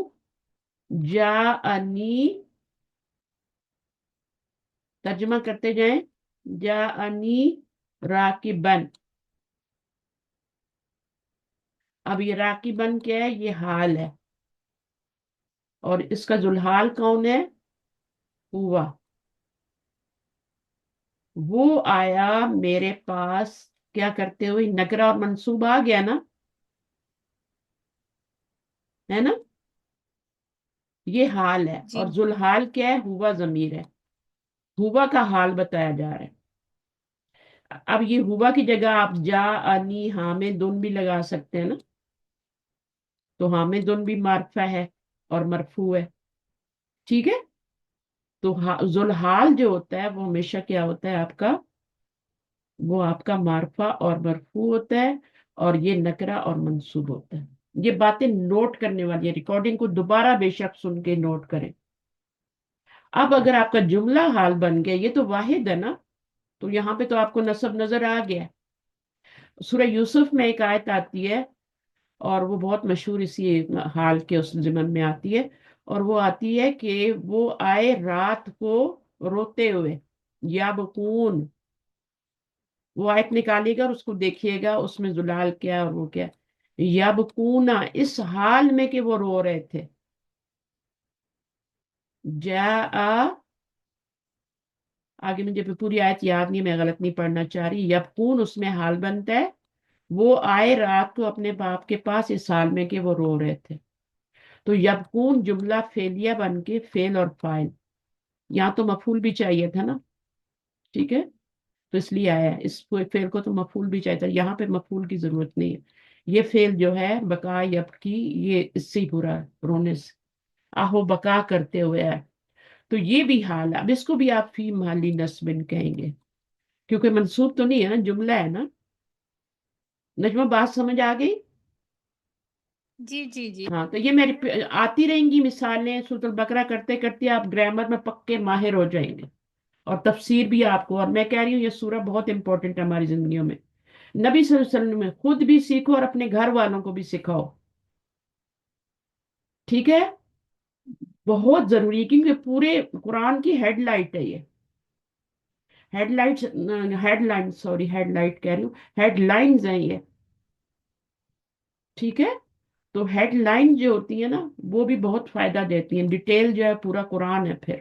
جاءنی، ترجمہ کرتے جائیں، جاءنی راکبن۔ اب یہ راکبن کیا ہے؟ یہ حال ہے، اور اس کا ذوالحال کون ہے؟ ہوا، وہ آیا میرے پاس، کیا کرتے ہوئے؟ نکرہ اور منصوب آ گیا نا، ہے نا؟ یہ حال ہے، جی اور ذوالحال کیا ہے؟ ہوا ضمیر ہے، ہوا کا حال بتایا جا رہا ہے۔ اب یہ ہوا کی جگہ آپ جا انی حامدن بھی لگا سکتے ہیں نا، تو حامدن بھی معرفہ ہے اور مرفوع ہے، ٹھیک ہے؟ تو ذوالحال جو ہوتا ہے وہ ہمیشہ کیا ہوتا ہے آپ کا؟ وہ آپ کا معرفہ اور مرفوع ہوتا ہے، اور یہ نکرہ اور منصوب ہوتا ہے۔ یہ باتیں نوٹ کرنے والی ہیں، ریکارڈنگ کو دوبارہ بے شک سن کے نوٹ کریں۔ اب اگر آپ کا جملہ حال بن گیا، یہ تو واحد ہے نا، تو یہاں پہ تو آپ کو نصب نظر آ گیا۔ سورہ یوسف میں ایک آیت آتی ہے، اور وہ بہت مشہور اسی حال کے اس ضمن میں آتی ہے، اور وہ آتی ہے کہ وہ آئے رات کو روتے ہوئے، یا بکون، وہ آیت نکالیے گا اور اس کو دیکھیے گا، اس میں زلال کیا اور وہ کیا، یا بکونا، اس حال میں کہ وہ رو رہے تھے۔ آگے مجھے پوری آیت یاد نہیں، میں غلط نہیں پڑھنا چاہ رہی، یبکون اس میں حال بنتا ہے، وہ آئے رات کو اپنے باپ کے پاس اس حال میں کہ وہ رو رہے تھے۔ تو یبکون جملہ فعلیہ بن کے فعل اور فاعل، یہاں تو مفعول بھی چاہیے تھا نا، ٹھیک ہے، تو اس لیے آیا ہے، اس فعل کو تو مفعول بھی چاہیے تھا، یہاں پہ مفعول کی ضرورت نہیں ہے۔ یہ فعل جو ہے بقا یبکی، یہ اس سے ہی پورا رونے سے، آہو بقا کرتے ہوئے ہے، تو یہ بھی حال ہے۔ اب اس کو بھی آپ فی محلی نصب کہیں گے، کیونکہ منصوب تو نہیں ہے نا، جملہ ہے نا۔ نجمہ بات سمجھ آ گئی؟ جی جی جی ہاں، تو یہ میری آتی رہیں گی مثالیں، سورۃ البقرہ کرتے کرتے آپ گرامر میں پکے ماہر ہو جائیں گے، اور تفسیر بھی آپ کو، اور میں کہہ رہی ہوں یہ سورہ بہت امپورٹنٹ ہے ہماری زندگیوں میں۔ نبی صلی اللہ علیہ وسلم میں خود بھی سیکھو اور اپنے گھر والوں کو بھی سکھاؤ، ٹھیک ہے، بہت ضروری ہے، کیونکہ پورے قرآن کی ہیڈ لائٹ ہے یہ، head light, head line, sorry head light کہہ رہی ہوں، ہیڈ لائنز ہیں یہ، ٹھیک ہے۔ تو ہیڈ لائن جو ہوتی ہے نا، وہ بھی بہت فائدہ دیتی ہیں، ڈیٹیل جو ہے پورا قرآن ہے پھر۔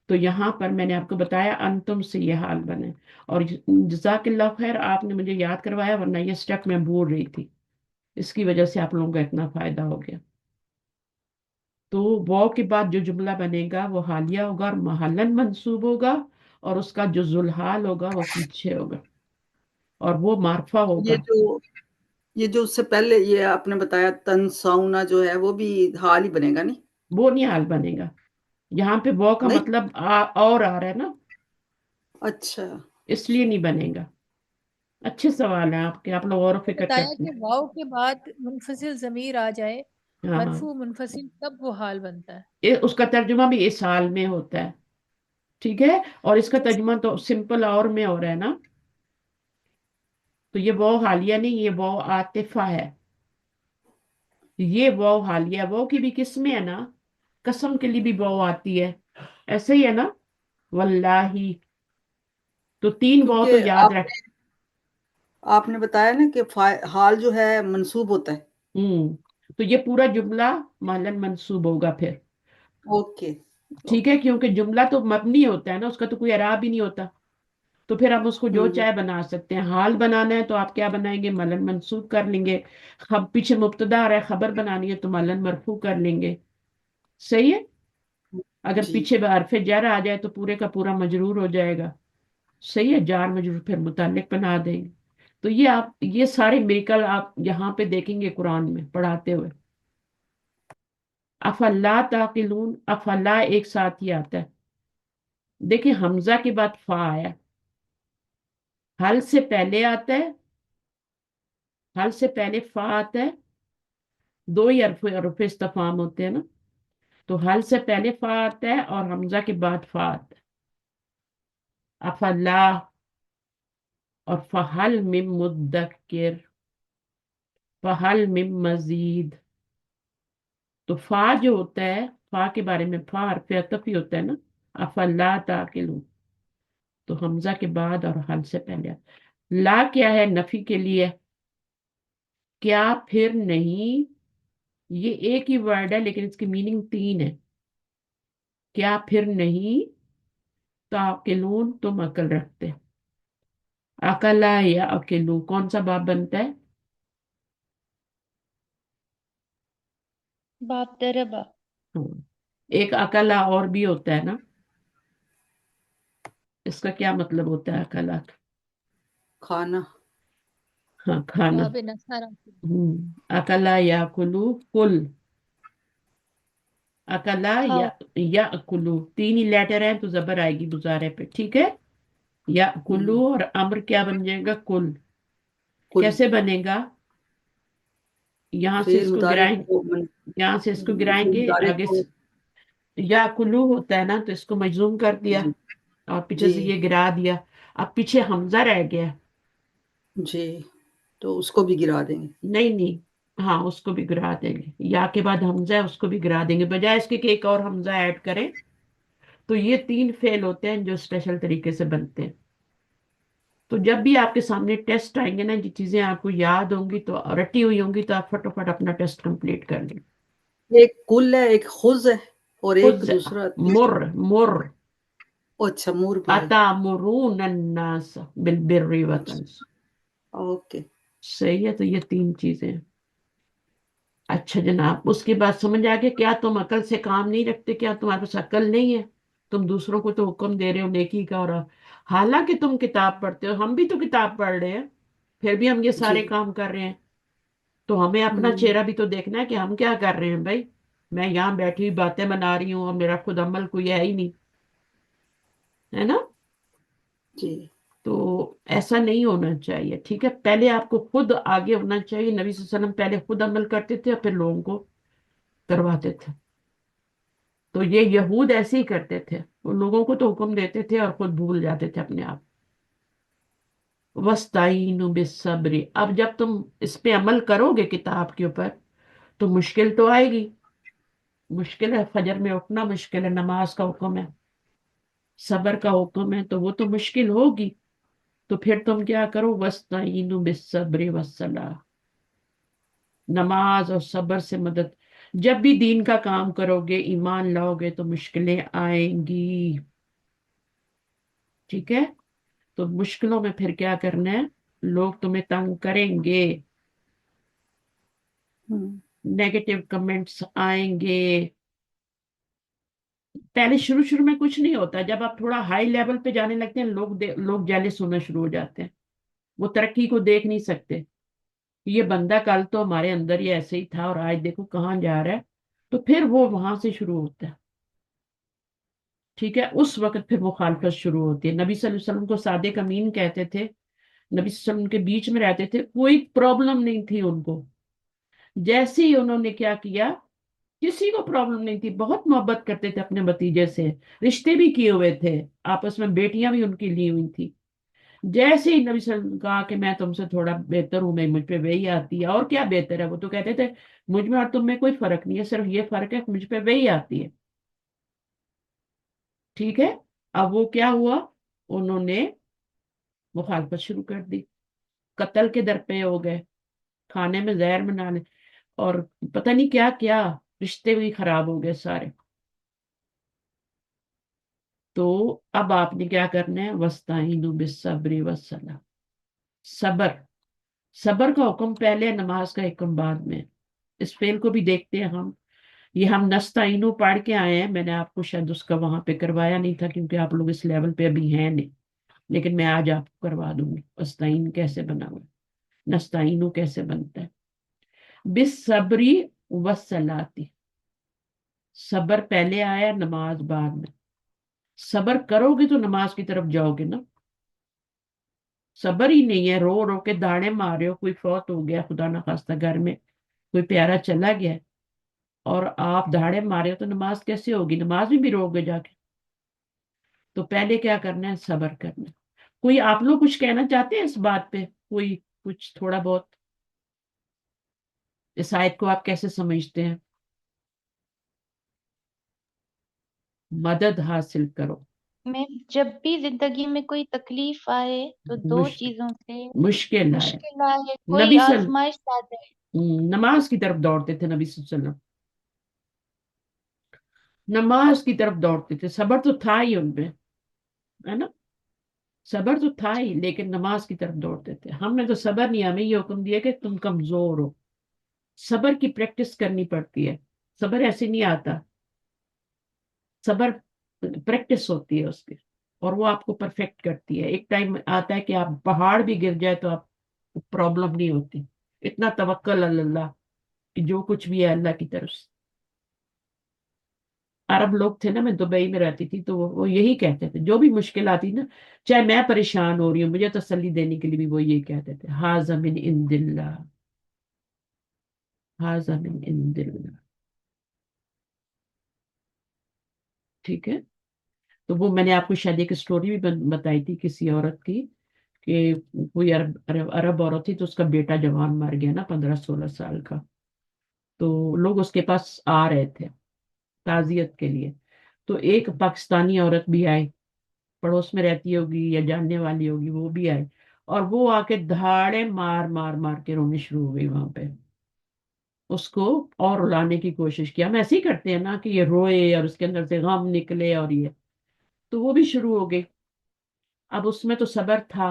تو یہاں پر میں نے آپ کو بتایا انتم سے یہ حال بنے، اور جزاک اللہ خیر، آپ نے مجھے یاد کروایا، ورنہ یہ سٹیپ میں بھول رہی تھی، اس کی وجہ سے آپ لوگوں کا اتنا فائدہ ہو گیا۔ تو واو کے بعد جو جملہ بنے گا وہ حالیہ ہوگا اور محلن منصوب ہوگا، اور اس کا جو ذوالحال ہوگا وہ پیچھے ہوگا، اور وہ معرفہ یہ ہوگا۔ جو اس سے پہلے یہ آپ نے بتایا تنسونا جو ہے وہ بھی حال ہی بنے گا نہیں؟ وہ نہیں حال بنے گا، یہاں پہ واو کا نہیں، مطلب اور آ رہا ہے نا، اچھا، اس لیے نہیں بنے گا۔ اچھے سوال ہیں آپ کے، آپ لوگ غور و فکر بتایا کرتے کہ واو کے بعد منفصل ضمیر آ جائے، ہیں۔ ہاں ہاں، مرفوع منفصل، تب وہ حال بنتا ہے۔ اس کا ترجمہ بھی اس حال میں ہوتا ہے، ٹھیک ہے، اور اس کا ترجمہ تو سمپل اور میں ہو رہا ہے نا، تو یہ واو حالیہ نہیں، یہ واو عاطفہ ہے، یہ واو حالیہ، واو کی بھی قسمیں ہے نا، قسم کے لیے بھی واو آتی ہے، ایسے ہی ہے نا، واللہ، تو تین واو تو کیونکہ یاد رکھ۔ آپ نے بتایا نا کہ حال جو ہے منصوب ہوتا ہے۔ تو یہ پورا جملہ محلن منصوب ہوگا پھر، اوکے، ٹھیک ہے، اوکے، کیونکہ جملہ تو مبنی ہوتا ہے نا، اس کا تو کوئی اعراب ہی نہیں ہوتا، تو پھر ہم اس کو جو ہوں، چاہے بنا سکتے ہیں۔ حال بنانا ہے تو آپ کیا بنائیں گے، ملن منصوب کر لیں گے، پیچھے مبتدا آ رہا ہے، خبر بنانی ہے تو ملن مرفوع کر لیں گے، صحیح ہے۔ اگر جی، پیچھے حرف جر آ جائے تو پورے کا پورا مجرور ہو جائے گا، صحیح ہے، جار مجرور پھر متعلق بنا دیں گے۔ تو یہ آپ، یہ سارے میکل آپ یہاں پہ دیکھیں گے قرآن میں پڑھاتے ہوئے۔ افلا تعقلون، افلا ایک ساتھ ہی آتا ہے، دیکھیں حمزہ کے بعد فا آیا، حل سے پہلے آتا ہے، حل سے پہلے فا آتا ہے، دو ہی حرف استفہام ہوتے ہیں نا، تو حل سے پہلے فا آتا ہے اور حمزہ کے بعد فا آتا ہے، افلا، اور فہل من مدکر، فہل من مزید، تو فا جو ہوتا ہے، فا کے بارے میں، فا حرف عطف ہی ہوتا ہے نا، افلا تعقلون، تو حمزہ کے بعد اور حل سے پہلے لا کیا ہے، نفی کے لیے، کیا پھر نہیں، یہ ایک ہی ورڈ ہے لیکن اس کی میننگ تین ہے، کیا پھر نہیں تعقلون، تم عقل رکھتے، عقلا یا عقلو، کون سا باب بنتا ہے؟ باپ دربا۔ ہاں، ایک عقلا اور بھی ہوتا ہے نا، اس کا کیا مطلب ہوتا ہے عقلا؟ کھانا، ہاں، کھانا، باب نصارہ۔ عقلا یا کلو، کل، عقلا کھاؤ۔ یا کلو، تین ہی لیٹر ہیں تو زبر آئے گی مضارع پہ، ٹھیک ہے، یا کلو، اور امر کیا بن جائے گا، کل، کل، کیسے بنے گا؟ यहाँ से फिर इसको मुदारे गिराएंगे, को यहाँ से इसको फिर गिराएंगे मुदारे आगे को। से, या कुल्लू होता है ना, तो इसको मजलूम कर दिया जी और पीछे जी से ये गिरा दिया। अब पीछे हमजा रह गया। जी, तो उसको भी गिरा देंगे। नहीं नहीं, हाँ उसको भी गिरा देंगे, या के बाद हमजा है उसको भी गिरा देंगे, बजाय इसके कि एक और हमजा ऐड करें। तो ये 3 फेल होते हैं जो स्पेशल तरीके से बनते हैं। तो जब भी आपके सामने टेस्ट आएंगे ना, ये चीजें आपको याद होंगी तो, रटी हुई होंगी तो आप फटाफट अपना टेस्ट कंप्लीट कर लें। एक कुल है, एक खुज है, और एक खुद दूसरा मुर तीसरा। मुर अच्छा, मूर भी है। अतामुरून अन्नास बिलबिर्रि अच्छा, वतन्स। ओके। सही है, तो ये 3 चीजें हैं। अच्छा जनाब, उसके बाद समझ आ गया, क्या तुम अकल से काम नहीं रखते? क्या तुम्हारे पास अकल नहीं है? तुम दूसरों को तो हुक्म दे रहे हो नेकी का, और हालांकि तुम किताब पढ़ते हो, हम भी तो किताब पढ़ रहे हैं, फिर भी हम ये जी। सारे काम कर रहे हैं। तो हमें अपना हम्म। चेहरा भी तो देखना है कि हम क्या कर रहे हैं भाई। मैं यहाँ बैठी हुई बातें बना रही हूँ और मेरा खुद अमल कोई है ही नहीं, है ना? जी। तो ऐसा नहीं होना चाहिए, ठीक है? पहले आपको खुद आगे होना चाहिए। नबी सल्लल्लाहु अलैहि वसल्लम पहले खुद अमल करते थे और फिर लोगों को करवाते थे। तो ये यहूद ऐसे ही करते थे, वो लोगों को तो हुक्म देते थे और खुद भूल जाते थे अपने आप। वस्ताइनु बिस्सब्री, अब जब तुम इस पे अमल करोगे किताब के ऊपर, तो मुश्किल तो आएगी। मुश्किल है, फजर में उठना मुश्किल है, नमाज का हुक्म है, सबर का हुक्म है, तो वो तो मुश्किल होगी। तो फिर तुम क्या करो, वस्ताइनु बिस्सब्री वस्सलाह, नमाज और सब्र से मदद। जब भी दीन का काम करोगे, ईमान लाओगे, तो मुश्किलें आएंगी, ठीक है? तो मुश्किलों में फिर क्या करना है, लोग तुम्हें तंग करेंगे, हम्म। नेगेटिव कमेंट्स आएंगे। पहले शुरू शुरू में कुछ नहीं होता, जब आप थोड़ा हाई लेवल पे जाने लगते हैं, लोग जेलस होना शुरू हो जाते हैं। वो तरक्की को देख नहीं सकते, ये बंदा कल तो हमारे अंदर ही ऐसे ही था और आज देखो कहाँ जा रहा है। तो फिर वो वहां से शुरू होता है, ठीक है? उस वक्त फिर मुखालफत शुरू होती है। नबी सल्लल्लाहु अलैहि वसल्लम को सादे कमीन कहते थे। नबी सल्लल्लाहु अलैहि वसल्लम उनके बीच में रहते थे, कोई प्रॉब्लम नहीं थी उनको। जैसे ही उन्होंने क्या किया, किसी को प्रॉब्लम नहीं थी, बहुत मोहब्बत करते थे अपने भतीजे से, रिश्ते भी किए हुए थे, आपस में बेटियां भी उनकी ली हुई थी। जैसे ही नबी सल्लल्लाहु अलैहि वसल्लम ने कहा कि मैं तुमसे थोड़ा बेहतर हूं, मैं मुझ पे वही आती है, और क्या बेहतर है, वो तो कहते थे मुझ में और तुम में कोई फर्क नहीं है, सिर्फ ये फर्क है कि मुझ पे वही आती है, ठीक है? अब वो क्या हुआ, उन्होंने मुखालफत शुरू कर दी, कत्ल के दर पे हो गए, खाने में जहर बना ले, और पता नहीं क्या क्या, रिश्ते भी खराब हो गए सारे। तो अब आपने क्या करना है, वस्ताइनु बिस्सब्रि वस्सलाह, सबर। सबर का हुक्म पहले है, नमाज का हुक्म बाद में। इस फेल को भी देखते हैं हम। ये हम नस्ताइनु पढ़ के आए हैं, मैंने आपको शायद उसका वहां पे करवाया नहीं था, क्योंकि आप लोग इस लेवल पे अभी हैं नहीं, लेकिन मैं आज आपको करवा दूंगी वस्ताइन कैसे बना हुआ है, नस्ताइनु कैसे बनता है। बिस्सब्री वस्सलाती, सबर पहले आया, नमाज बाद में। सबर करोगे तो नमाज की तरफ जाओगे ना। सबर ही नहीं है, रो रो के दाने मार रहे हो, कोई फौत हो गया खुदा ना खास्ता, घर में कोई प्यारा चला गया, और आप दाड़े मारे हो, तो नमाज कैसे होगी? नमाज में भी रोगे जाके। तो पहले क्या करना है, सबर करना है। कोई आप लोग कुछ कहना चाहते हैं इस बात पे? कोई कुछ थोड़ा बहुत, इस आयत को आप कैसे समझते हैं? मदद हासिल करो। मैं जब भी जिंदगी में कोई तकलीफ आए तो दो मुश्किल चीजों से मुश्किल आए, मुश्किल आए, कोई नबी सल आजमाइश आ जाए। नमाज की तरफ दौड़ते थे नबी सल्लल्लाहु अलैहि वसल्लम, नमाज की तरफ दौड़ते थे। सबर तो था ही उनमें, है ना? सबर तो था ही, लेकिन नमाज की तरफ दौड़ते थे। हमने तो सबर नहीं, हमें ये हुक्म दिया कि तुम कमजोर हो। सबर की प्रैक्टिस करनी पड़ती है, सबर ऐसे नहीं आता। सबर प्रैक्टिस होती है उसकी, और वो आपको परफेक्ट करती है। एक टाइम आता है कि आप पहाड़ भी गिर जाए तो आप प्रॉब्लम नहीं होती। इतना तवक्कल अल्लाह कि जो कुछ भी है अल्लाह की तरफ से। अरब लोग थे ना, मैं दुबई में रहती थी, तो वो यही कहते थे, जो भी मुश्किल आती ना, चाहे मैं परेशान हो रही हूँ, मुझे तसल्ली देने के लिए भी वो ये कहते थे, हाज़ा मिन इंदिल्लाह, हाज़ा मिन इंदिल्लाह, ठीक है। तो वो मैंने आपको शायद एक स्टोरी भी बताई थी किसी औरत की, कि कोई अरब औरत थी, तो उसका बेटा जवान मर गया ना, 15-16 साल का। तो लोग उसके पास आ रहे थे ताजियत के लिए। तो एक पाकिस्तानी औरत भी आई, पड़ोस में रहती होगी या जानने वाली होगी, वो भी आई। और वो आके धाड़े मार मार मार के रोनी शुरू हो गई वहां पे, उसको और रुलाने की कोशिश किया। हम ऐसे ही करते हैं ना, कि ये रोए और उसके अंदर से गम निकले, और ये तो वो भी शुरू हो गई। अब उसमें तो सब्र था,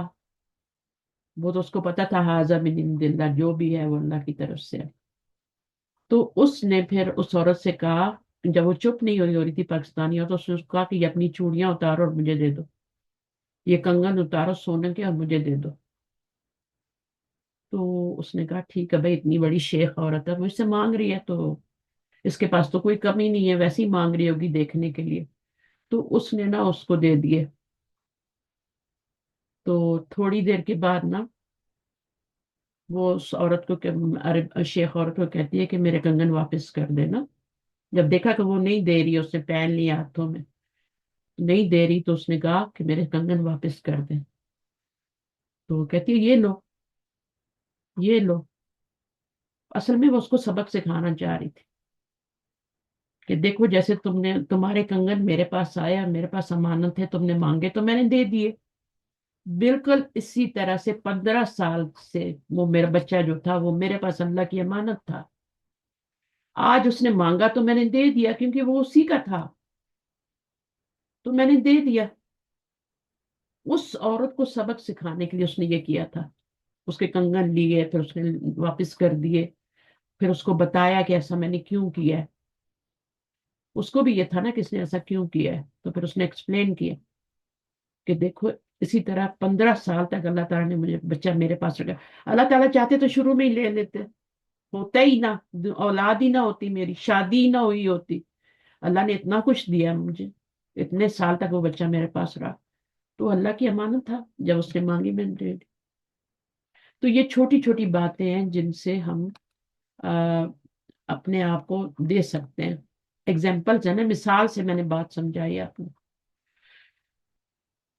वो तो उसको पता था हाज़ा मिन इंदिल्लाह, जो भी है वो अल्लाह की तरफ से है। तो उसने फिर उस औरत से कहा, जब वो चुप नहीं हो रही थी पाकिस्तानी, और तो उसने उसको कहा कि ये अपनी चूड़ियां उतारो और मुझे दे दो, ये कंगन उतारो सोने के और मुझे दे दो। तो उसने कहा ठीक है भाई, इतनी बड़ी शेख औरत है, मुझसे मांग रही है, तो इसके पास तो कोई कमी नहीं है, वैसे ही मांग रही होगी देखने के लिए। तो उसने ना उसको दे दिए। तो थोड़ी देर के बाद ना, वो उस औरत को अरे शेख औरत को कहती है कि मेरे कंगन वापस कर देना। जब देखा कि वो नहीं दे रही, उसने पहन लिया हाथों में, नहीं दे रही, तो उसने कहा कि मेरे कंगन वापस कर दे। तो वो कहती है ये लो, ये लो। असल में वो उसको सबक सिखाना चाह रही थी, कि देखो जैसे तुमने, तुम्हारे कंगन मेरे पास आए और मेरे पास अमानत है, तुमने मांगे तो मैंने दे दिए। बिल्कुल इसी तरह से 15 साल से वो मेरा बच्चा जो था, वो मेरे पास अल्लाह की अमानत था। आज उसने मांगा तो मैंने दे दिया, क्योंकि वो उसी का था, तो मैंने दे दिया। उस औरत को सबक सिखाने के लिए उसने ये किया था। उसके कंगन लिए, फिर उसने वापस कर दिए, फिर उसको बताया कि ऐसा मैंने क्यों किया है। उसको भी ये था ना कि इसने ऐसा क्यों किया है, तो फिर उसने एक्सप्लेन किया कि देखो, इसी तरह 15 साल तक अल्लाह ताला ने मुझे बच्चा मेरे पास रखा। अल्लाह ताला चाहते तो शुरू में ही ले लेते, होता ही ना, औलाद ही ना होती, मेरी शादी ही ना हुई होती। अल्लाह ने इतना कुछ दिया मुझे, इतने साल तक वो बच्चा मेरे पास रहा, तो अल्लाह की अमानत था, जब उसने मांगी मैंने दे दी। तो ये छोटी छोटी बातें हैं जिनसे हम आ, अपने आप को दे सकते हैं। एग्जाम्पल्स है ना, मिसाल से मैंने बात समझाई आपको।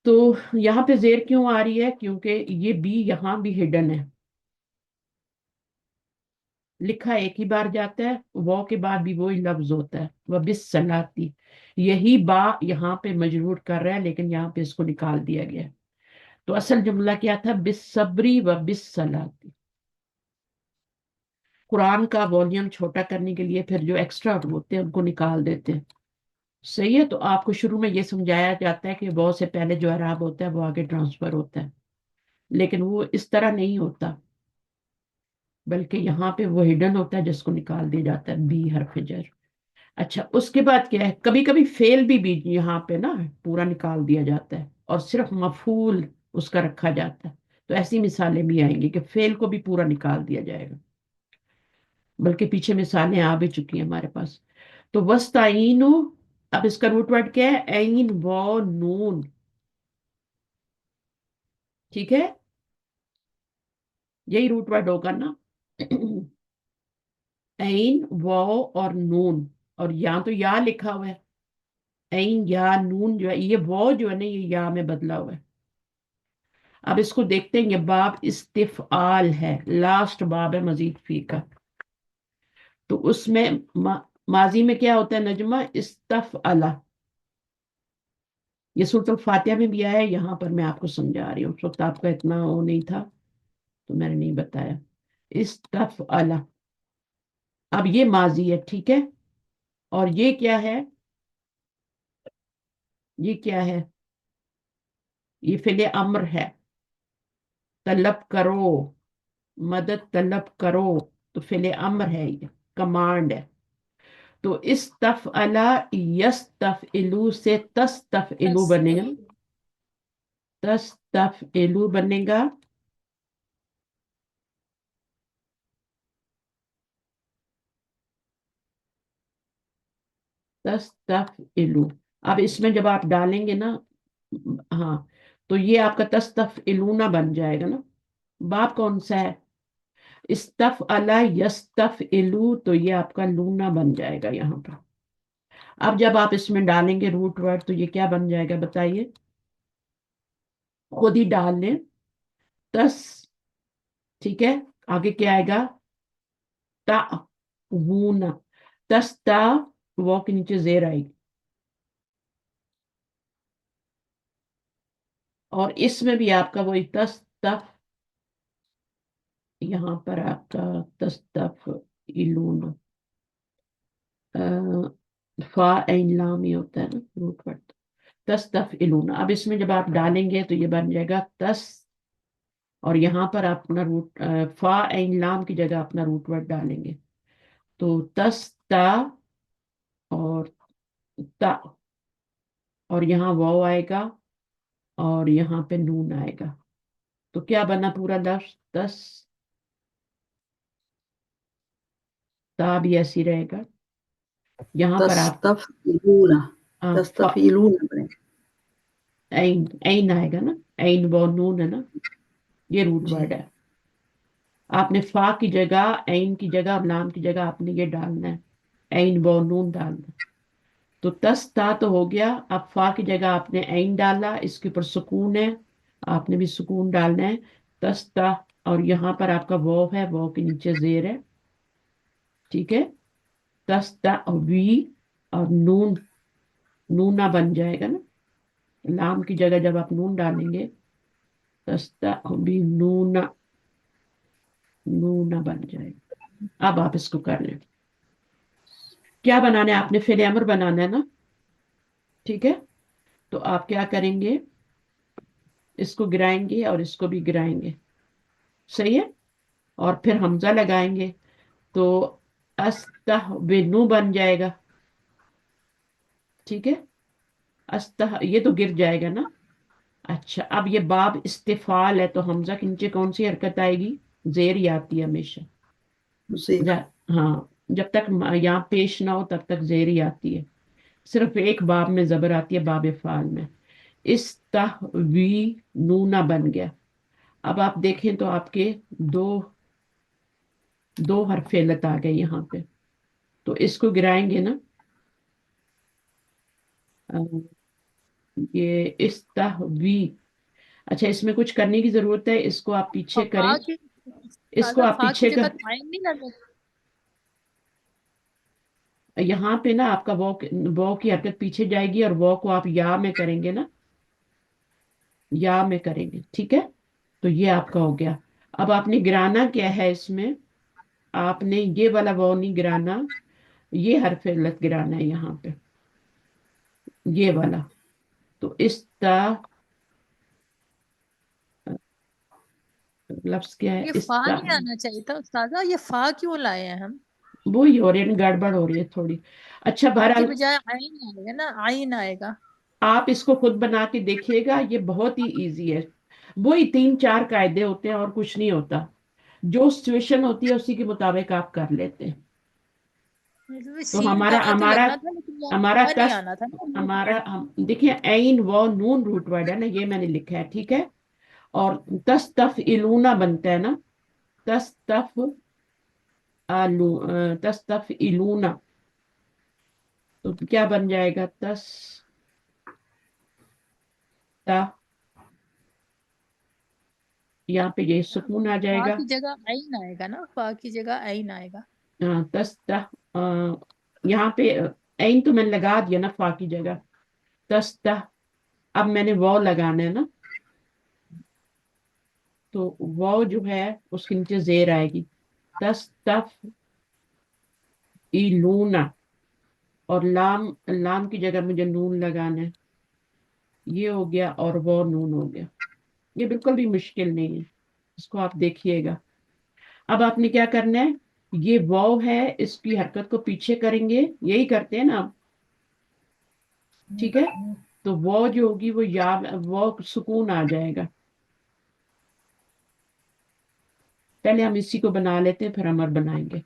तो यहाँ पे जेर क्यों आ रही है, क्योंकि ये बी यहाँ भी हिडन है, लिखा एक ही बार जाता है, वो के बाद भी वही लफ्ज होता है, वह बिस सलाती। यही बा यहाँ पे मजरूर कर रहा है, लेकिन यहाँ पे इसको निकाल दिया गया है। तो असल जुमला क्या था, बिस सबरी व बिस सलाती। कुरान का वॉल्यूम छोटा करने के लिए फिर जो एक्स्ट्रा होते हैं उनको निकाल देते हैं। सही है। तो आपको शुरू में ये समझाया जाता है कि बहुत से पहले जो अराब होता है वो आगे ट्रांसफर होता है, लेकिन वो इस तरह नहीं होता, बल्कि यहाँ पे वो हिडन होता है जिसको निकाल दिया जाता है, बी हरफ जर। अच्छा, उसके बाद क्या है, कभी कभी फेल भी यहाँ पे ना पूरा निकाल दिया जाता है और सिर्फ मफूल उसका रखा जाता है। तो ऐसी मिसालें भी आएंगी कि फेल को भी पूरा निकाल दिया जाएगा, बल्कि पीछे मिसालें आ भी चुकी हैं हमारे पास। तो वस्ताइनु, अब इसका रूट वर्ड क्या है, ऐन व नून, ठीक है, यही रूट वर्ड होगा ना। ऐन व और नून, और यहाँ तो या लिखा हुआ है, ऐन या नून जो है, ये वो जो है ना, ये या में बदला हुआ है। अब इसको देखते हैं, ये बाब इस्तिफआल है, लास्ट बाब है मजीद फी का। तो उसमें माजी में क्या होता है नजमा, इस्तफअला। ये सूरत फातिहा में भी आया है, यहाँ पर मैं आपको समझा रही हूँ, उस वक्त आपका इतना वो नहीं था तो मैंने नहीं बताया। इस्तफअला, अब ये माजी है, ठीक है। और ये क्या है, ये क्या है, ये फिले अम्र है, तलब करो, मदद तलब करो। तो फिले अम्र है, ये कमांड है। तो इस तफअला यस तफइलू से तस तफइलू बनेगा, तस तफइलू बनेगा। तस तफइलू। अब इसमें जब आप डालेंगे ना, हाँ, तो ये आपका तस तफइलूना बन जाएगा ना। बाप कौन सा है, استف الا یستف الو، تو یہ آپ کا لونا بن جائے گا یہاں پر. اب جب آپ اس میں ڈالیں گے روٹ ورڈ تو یہ کیا بن جائے گا بتائیے، خود ہی ڈال لیں. تس، ٹھیک ہے، آگے کیا آئے گا، تا وونا، تس تا، وہ کے نیچے زیر آئے گی. اور اس میں بھی آپ کا وہی تس تف، یہاں پر آپ کا تس تف الون، فا عین لام ہی ہوتا ہے نا روٹ ورڈ، تس تف الون. اب اس میں جب آپ ڈالیں گے تو یہ بن جائے گا تس، اور یہاں پر آپ اپنا روٹ فا عین لام کی جگہ اپنا روٹ ورڈ ڈالیں گے تو تس تا اور تا، اور یہاں واو آئے گا اور یہاں پہ نون آئے گا. تو کیا بنا پورا لفظ، تس تا بھی ایسی رہے گا. یہاں پر آپ تستفعلون، فا تستفعلون بنے گا. عین، عین آئے گا نا، عین و نون ہے نا، یہ روٹ جی ورڈ ہے. آپ نے فا کی جگہ، عین کی جگہ اور لام کی جگہ آپ نے یہ ڈالنا ہے، عین و نون ڈالنا ہے. تو تس تا تو ہو گیا. اب فا کی جگہ آپ نے عین ڈالا، اس کے اوپر سکون ہے، آپ نے بھی سکون ڈالنا ہے، تس تا. اور یہاں پر آپ کا واو ہے، واو کے نیچے زیر ہے، ٹھیک ہے. تس تا وی، اور نون، نونا بن جائے گا نا، لام کی جگہ جب آپ نون ڈالیں گے، تس تا وی نونا، نونا بن جائے گا. اب آپ اس کو کر لیں. کیا بنانا ہے آپ نے، فعل امر بنانا ہے نا، ٹھیک ہے. تو آپ کیا کریں گے، اس کو گرائیں گے اور اس کو بھی گرائیں گے، صحیح ہے. اور پھر حمزہ لگائیں گے تو استہونو بن جائے گا، ٹھیک ہے. یہ تو گر جائے گا نا. اچھا، اب یہ باب استفال ہے تو حمزہ کے نیچے کون سی حرکت آئے گی، زیر ہی آتی ہے ہمیشہ. زیر. ہاں، جب تک یہاں پیش نہ ہو تب تک زیر ہی آتی ہے. صرف ایک باب میں زبر آتی ہے، باب فعال میں. استہوینونا بن گیا. اب آپ دیکھیں تو آپ کے دو حرف علت آ گئے یہاں پہ. تو اس کو گرائیں گے نا، یہ استہوی. اچھا، اس میں کچھ کرنے کی ضرورت ہے، اس کو آپ پیچھے کریں، فا کی اس کو تازہ آپ فا کی پیچھے جگہ تو عین نہیں لگے. یہاں پہ نا آپ کا واو کی حرکت پیچھے جائے گی، اور واو کو آپ یا میں کریں گے نا، یا میں کریں گے، ٹھیک ہے. تو یہ آپ کا ہو گیا. اب آپ نے گرانا کیا ہے اس میں، آپ نے یہ والا واو نہیں گرانا، یہ حرف علت گرانا ہے یہاں پہ، یہ والا. تو لفظ کیا ہے، یہ فا نہیں آنا چاہیے تھا استاذہ، یہ فا کیوں لائے ہیں ہم؟ وہی ہو رہی ہے، گڑبڑ ہو رہی ہے تھوڑی. اچھا، فا کی بہرحال بجائے عین آئے گا نا، عین آئے گا. آپ اس کو خود بنا کے دیکھیے گا، یہ بہت ہی ایزی ہے. وہی 3-4 قاعدے ہوتے ہیں اور کچھ نہیں ہوتا. جو سچویشن ہوتی ہے اسی کے مطابق آپ کر لیتے ہیں. تو سین ہمارا کرنا تو ہمارا لگنا تھا، لیکن یہاں ہمارا فا نہیں تس آنا تھا نا. ہمارا دیکھیے، عین و نون روٹ ورڈ ہے نا، یہ میں نے لکھا ہے، ٹھیک ہے. اور تستفعلون بنتا ہے نا، تستفعلون. تو کیا بن جائے گا، یہاں پہ یہ سکون آ جائے فا گا. کی جگہ عین آئے گا نا، فا کی جگہ عین آئے گا. یہاں پہ عین تو میں نے لگا دیا نا فا کی جگہ. اب میں نے واو لگانا ہے نا، تو واو جو ہے اس کے نیچے زیر آئے گی، تستفعلون. اور لام کی جگہ مجھے نون لگانا ہے، یہ ہو گیا، اور وہ نون ہو گیا. یہ بالکل بھی مشکل نہیں ہے، اس کو آپ دیکھیے گا. اب آپ نے کیا کرنا ہے، یہ واو ہے، اس کی حرکت کو پیچھے کریں گے، یہی کرتے ہیں نا آپ، ٹھیک ہے. تو واو جو ہوگی وہ سکون آ جائے گا. پہلے ہم اسی کو بنا لیتے ہیں، پھر امر بنائیں گے.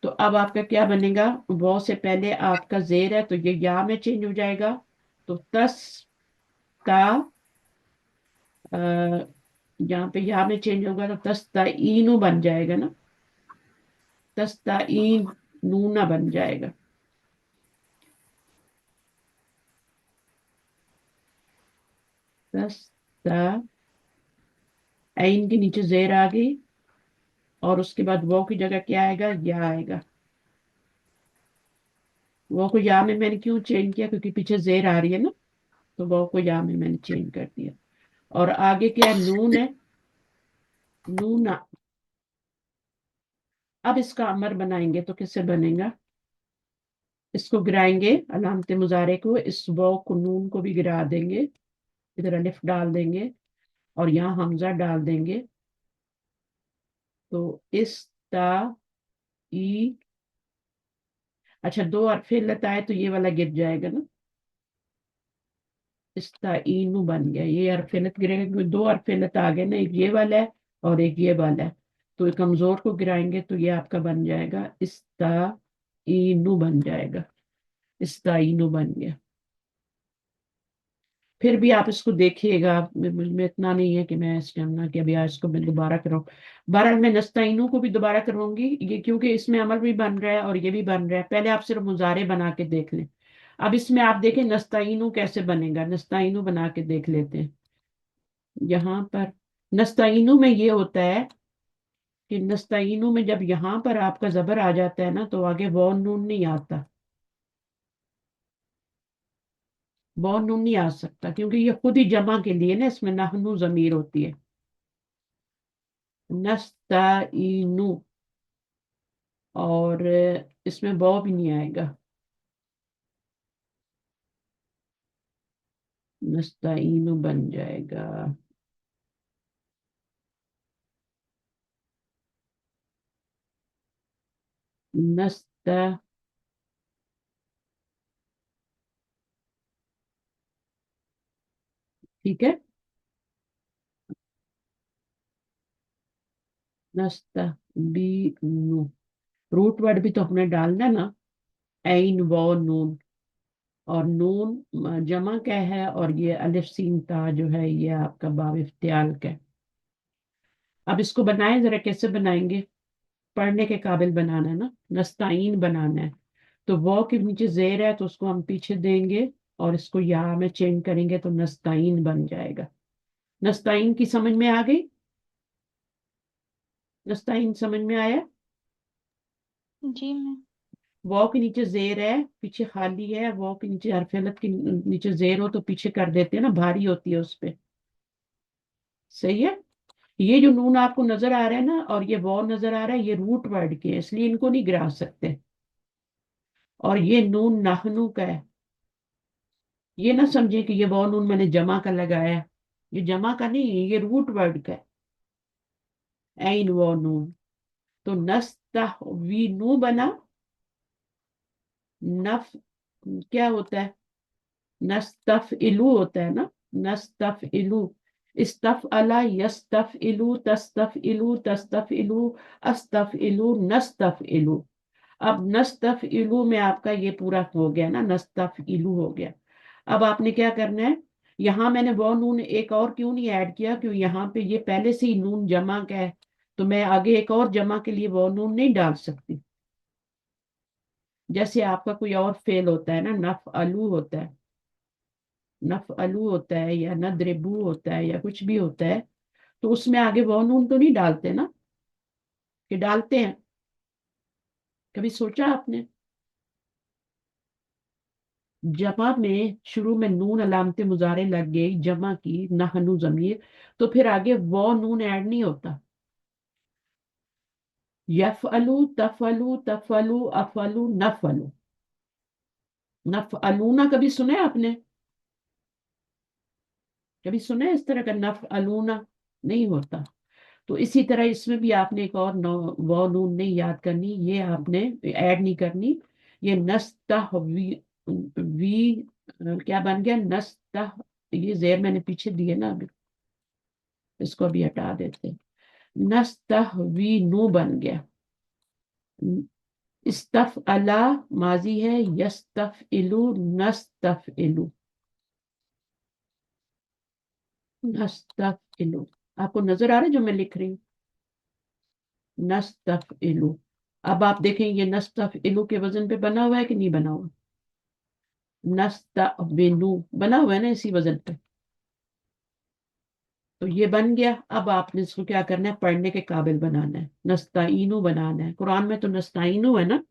تو اب آپ کا کیا بنے گا، واو سے پہلے آپ کا زیر ہے تو یہ یا میں چینج ہو جائے گا. تو یہاں پہ یا میں چینج ہوگا تو تستعینو بن جائے گا نا. तस्ताईन नूना बन जाएगा। तस्ता आइन के नीचे जेर आ गई और उसके बाद वो की जगह क्या आएगा, या आएगा। वो को या में मैंने क्यों चेंज किया, क्योंकि पीछे जेर आ रही है ना, तो वो को या में मैंने चेंज कर दिया। और आगे क्या है, नून है, नूना। अब इसका अमर बनाएंगे तो किससे बनेगा, इसको गिराएंगे अलामत मुजारे को, इस वो को नून को भी गिरा देंगे, इधर अलिफ डाल देंगे और यहाँ हमजा डाल देंगे। तो इस ता ई, अच्छा दो अरफे लता है तो ये वाला गिर जाएगा ना, इस्ताईनु बन गया। ये अरफेलत गिरेगा क्योंकि दो अरफेलत आ गए ना, एक ये वाला है और एक ये वाला है। तो कमजोर को गिराएंगे तो ये आपका बन जाएगा इस्ताईनु बन जाएगा, इस्ताईनु बन गया। फिर भी आप इसको देखिएगा, मुझ में इतना नहीं है कि मैं स्टेमिना कि अभी आज इसको मैं दोबारा कराऊं। बहरहाल मैं नस्ताइनों को भी दोबारा करवाऊंगी, ये क्योंकि इसमें अमल भी बन रहा है और ये भी बन रहा है। पहले आप सिर्फ मुजारे बना के देख लें। अब इसमें आप देखें नस्ताइनू कैसे बनेगा, नस्ताइनू बना के देख लेते हैं। यहाँ पर नस्ताइनू में ये होता है कि नस्ताइनू में जब यहाँ पर आपका जबर आ जाता है ना, तो आगे वो नून नहीं आता, वो नून नहीं आ सकता, क्योंकि ये खुद ही जमा के लिए ना, इसमें नहनु जमीर होती है, नस्ताइनू। और इसमें वो भी नहीं आएगा, नस्ताइनू बन जाएगा। नस्ता, ठीक है, नस्ता बी नू, रूट वर्ड भी तो हमने डालना ना, ऐन वो नून। और नून जमा क्या है, और ये अलिफ सीन ता जो है ये आपका बाब इफ्तियाल का है। अब इसको बनाएं जरा, कैसे बनाएंगे, पढ़ने के काबिल बनाना है ना, नस्ताइन बनाना है। तो वो के नीचे जेर है तो उसको हम पीछे देंगे और इसको या में चेंज करेंगे तो नस्ताइन बन जाएगा। नस्ताइन की समझ में आ गई, नस्ताइन समझ में आया। जी मैम। वॉ के नीचे जेर है, पीछे खाली है, वॉ के नीचे हरफलत के नीचे जेर हो तो पीछे कर देते हैं ना, भारी होती है उस पे। सही है। ये जो नून आपको नजर आ रहा है ना और ये वॉ नजर आ रहा है, ये रूट वर्ड के हैं, इसलिए इनको नहीं गिरा सकते। और ये नून नाहनु का है, ये ना समझे कि ये वॉ नून मैंने जमा का लगाया, ये जमा का नहीं है, ये रूट वर्ड का है, ऐन वॉ नून। तो नस्तहवीनु बना, नफ क्या होता है, नस्तफइलु होता है ना, नस्तफइलु, इस्तफअला यस्तफइलु, तस्तफइलु, तस्तफइलु, अस्तफइलु, नस्तफइलु। अब नस्तफइलु में आपका ये पूरा हो गया ना, नस्तफइलु हो गया। अब आपने क्या करना है, यहाँ मैंने वो नून एक और क्यों नहीं ऐड किया, क्योंकि यहाँ पे ये पहले से ही नून जमा का है, तो मैं आगे एक और जमा के लिए वो नून नहीं डाल सकती। जैसे आपका कोई और फेल होता है ना, नफ अलू होता है, नफ अलू होता है या नद्रिबू होता है या कुछ भी होता है, तो उसमें आगे वो नून तो नहीं डालते ना, कि डालते हैं, कभी सोचा आपने। जमा में शुरू में नून अलामत मुजारे लग गई, जमा की नहनु जमीर, तो फिर आगे वो नून ऐड नहीं होता। यफअलु, तफअलु, तफअलु, अफअलु, नफअलु, नफअलूना कभी सुना है आपने, कभी सुना है इस तरह का, नफअलूना नहीं होता। तो इसी तरह इसमें भी आपने एक और वो नून नहीं याद करनी, ये आपने ऐड नहीं करनी। ये वी क्या बन गया, नस्ता, ये जेर मैंने पीछे दिए ना, अभी इसको अभी हटा देते, नस्तहवीनु बन गया। इस्तफ अला माजी है, यस्तफ इलू, नस्तफ इलू, नस्तफ इलू। आपको नजर आ रहा है जो मैं लिख रही हूँ, नस्तफ इलू। अब आप देखें ये नस्तफइलु के वजन पे बना हुआ है कि नहीं बना हुआ? नस्तविनु बना हुआ है ना इसी वजन पे। तो ये बन गया। अब आपने इसको क्या करना है, पढ़ने के काबिल बनाना है, नस्ताइनु बनाना है। कुरान में तो नस्ताइनु है ना।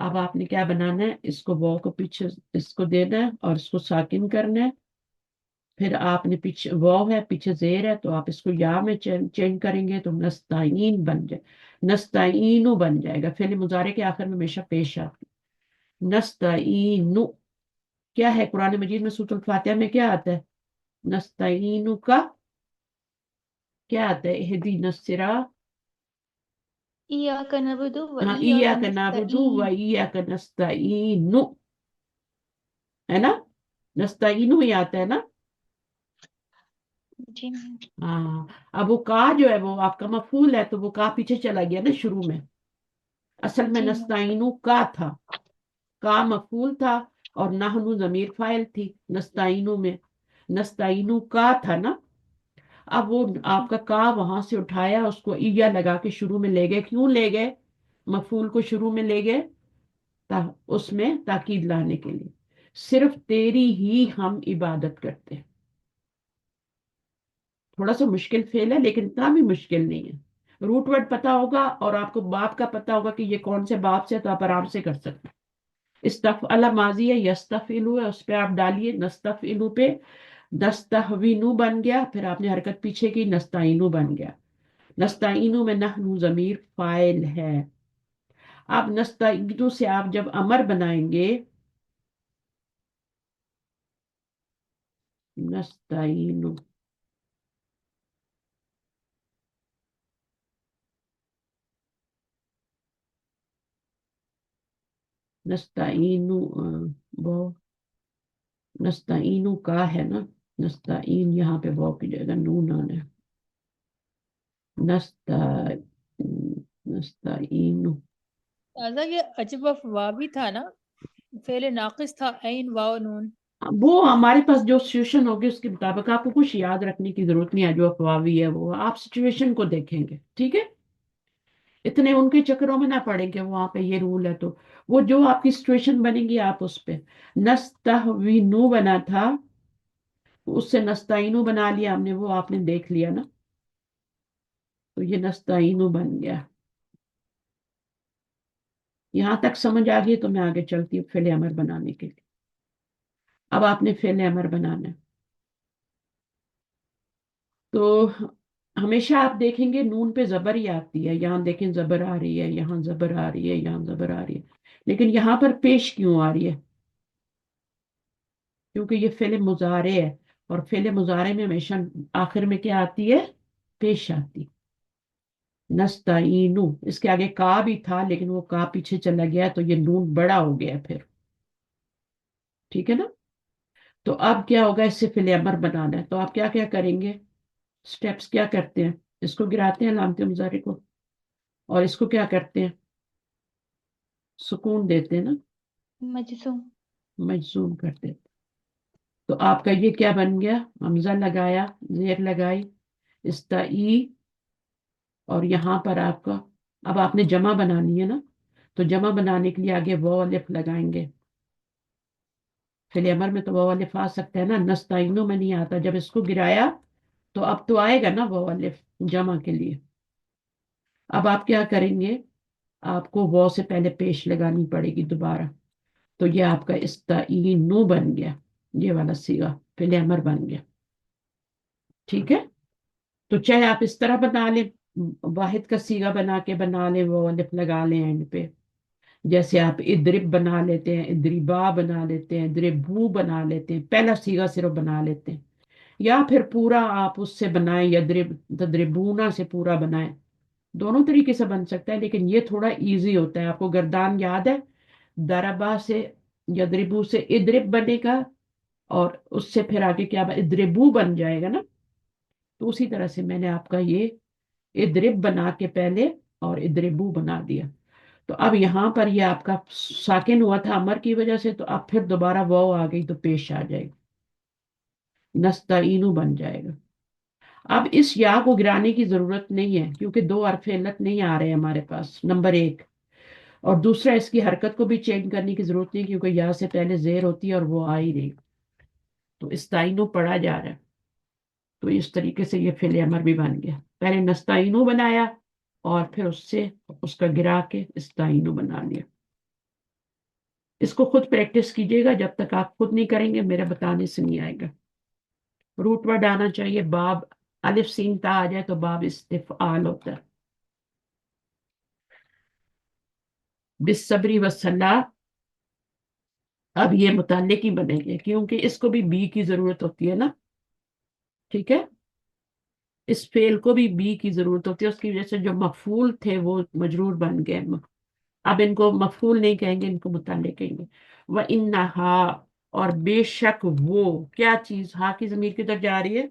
अब आपने क्या बनाना है, इसको वॉ को पीछे इसको देना है और इसको साकिन करना है। फिर आपने पीछे वॉ है, पीछे जेर है, तो आप इसको या में चेंज करेंगे तो नस्ताइन बन जाए, नस्ताइनु बन जाएगा। फिर मुजारे के आखिर में हमेशा पेश आती नस्ताइनु। क्या है कुरान मजीद में सूरह फातिहा में क्या आता है? नस्ताइनु का क्या आता है? इहदीना सिरा, इय्याका नअबुदु व हाँ, इय्याका इय्याका नअबुदु व नस्तईन। इय्याका नस्तईनु, है ना? नस्तईनु ही आता है ना। जी मैम। हाँ, अब वो का जो है वो आपका मफूल है, तो वो का पीछे चला गया ना शुरू में। असल में जी मैम। नस्ताइनु का था, का मफूल था और नहनु जमीर फाइल थी नस्ताइनु में। नस्ताइनु का था ना। अब वो आपका का वहां से उठाया, उसको इया लगा के शुरू में ले गए। क्यों ले गए? मफूल को शुरू में ले गए उसमें ताकीद लाने के लिए। सिर्फ तेरी ही हम इबादत करते हैं। थोड़ा सा मुश्किल फेल है लेकिन इतना भी मुश्किल नहीं है। रूट वर्ड पता होगा और आपको बाप का पता होगा कि ये कौन से बाप से, तो आप आराम से कर सकते हैं। इस्तफ़अला माजी है, यस्तफ़इलु है, उस पे आप डालिए नस्तफ़इलु पे। नस्तहविनु बन गया, फिर आपने हरकत पीछे की, नस्ताइनु बन गया। नस्ताइनु में नहनु जमीर फाइल है। अब नस्ताइनु से आप जब अमर बनाएंगे, नस्ताइनु, नस्ताइनु वो नस्ताइनु का है ना। नस्ताइन यहाँ पे वो की जगह नून आना है। नस्ता नस्ताइनु, ताजा ये अजबफ वावी था ना, फेले नाकिस था, ऐन वाव नून। वो हमारे पास जो सिचुएशन होगी उसके मुताबिक, आपको कुछ याद रखने की जरूरत नहीं है। जो अफवावी है वो आप सिचुएशन को देखेंगे, ठीक है। इतने उनके चक्करों में ना पड़ेंगे, वहां पे ये रूल है तो वो जो आपकी सिचुएशन बनेगी आप उस पे। नस्तहविनु बना था, उससे नस्ताइनु बना लिया हमने, वो आपने देख लिया ना। तो ये नस्ताइनु बन गया। यहां तक समझ आ गई तो मैं आगे चलती हूँ फेले अमर बनाने के लिए। अब आपने फेले अमर बनाना है तो हमेशा आप देखेंगे नून पे जबर ही आती है। यहाँ देखें जबर आ रही है, यहाँ जबर आ रही है, यहाँ जबर आ रही है, लेकिन यहाँ पर पेश क्यों आ रही है? क्योंकि ये फेले मुजारे है और फेले मुजारे में हमेशा आखिर में क्या आती है? पेश आती। नस्ताइनु, इसके आगे का भी था लेकिन वो का पीछे चला गया तो ये नून बड़ा हो गया फिर, ठीक है ना। तो अब क्या होगा, इससे फेले अमर बनाना है तो आप क्या क्या करेंगे? स्टेप्स क्या करते हैं? इसको गिराते हैं लामते मुजारे को, और इसको क्या करते हैं? सुकून देते हैं ना, मजसूम। मजजूम करते हैं। तो आपका ये क्या बन गया? हमजा लगाया, जेर लगाई, इस्ताई, और यहाँ पर आपका, अब आपने जमा बनानी है ना, तो जमा बनाने के लिए आगे वो अलिफ लगाएंगे। फिर अमर में तो वो अलिफ आ सकता है ना, नस्ताइनों में नहीं आता। जब इसको गिराया तो अब तो आएगा ना वो अलिफ जमा के लिए। अब आप क्या करेंगे? आपको वो से पहले पेश लगानी पड़ेगी दोबारा। तो ये आपका इस्ताइनु बन गया, ये वाला सीगा फिर अमर बन गया, ठीक है। तो चाहे आप इस तरह बना लें, वाहिद का सीगा बना के बना लें, वो अलिफ लगा लें एंड पे, जैसे आप इद्रिब बना लेते हैं, इद्रिबा बना लेते हैं, इद्रिबू बना लेते हैं, पहला सीगा सिर्फ बना लेते हैं। या फिर पूरा आप उससे बनाएं, यद्रिब तद्रिबूना से पूरा बनाएं। दोनों तरीके से बन सकता है लेकिन ये थोड़ा इजी होता है। आपको गर्दान याद है, दरबा से यद्रिबू से इद्रिब बनेगा और उससे फिर आगे क्या इद्रिबू बन जाएगा ना। तो उसी तरह से मैंने आपका ये इद्रिब बना के पहले और इद्रिबू बना दिया। तो अब यहाँ पर ये आपका साकिन हुआ था अमर की वजह से, तो अब फिर दोबारा वो आ गई तो पेश आ जाएगी, नस्ताइनु बन जाएगा। اب اس یا کو گرانے کی ضرورت نہیں ہے کیونکہ دو حرف علت نہیں آ رہے ہمارے پاس، نمبر ایک. اور دوسرا اس کی حرکت کو بھی چینج کرنے کی ضرورت نہیں کیونکہ یا سے پہلے زیر ہوتی ہے اور وہ آ ہی رہی، تو استعینو پڑھا جا رہا ہے. تو اس طریقے سے یہ فعل امر بھی بن گیا. پہلے نستعینو بنایا اور پھر اس سے اس کا گرا کے استعینو بنا لیا. اس کو خود پریکٹس کیجیے گا، جب تک آپ خود نہیں کریں گے میرے بتانے سے نہیں آئے گا. روٹ ورڈ آنا چاہیے. باب الف سین تا آ جائے تو باب استفعال ہوتا ہے. بالصبری والصلاح اب یہ متعلق ہی بنے گے کیونکہ اس کو بھی بی کی ضرورت ہوتی ہے نا. ٹھیک ہے، اس فعل کو بھی بی کی ضرورت ہوتی ہے، اس کی وجہ سے جو مفعول تھے وہ مجرور بن گئے. اب ان کو مفعول نہیں کہیں گے، ان کو متعلق کہیں گے. وَإِنَّهَا اور بے شک وہ کیا چیز، ہا کی ضمیر کدھر جا رہی ہے؟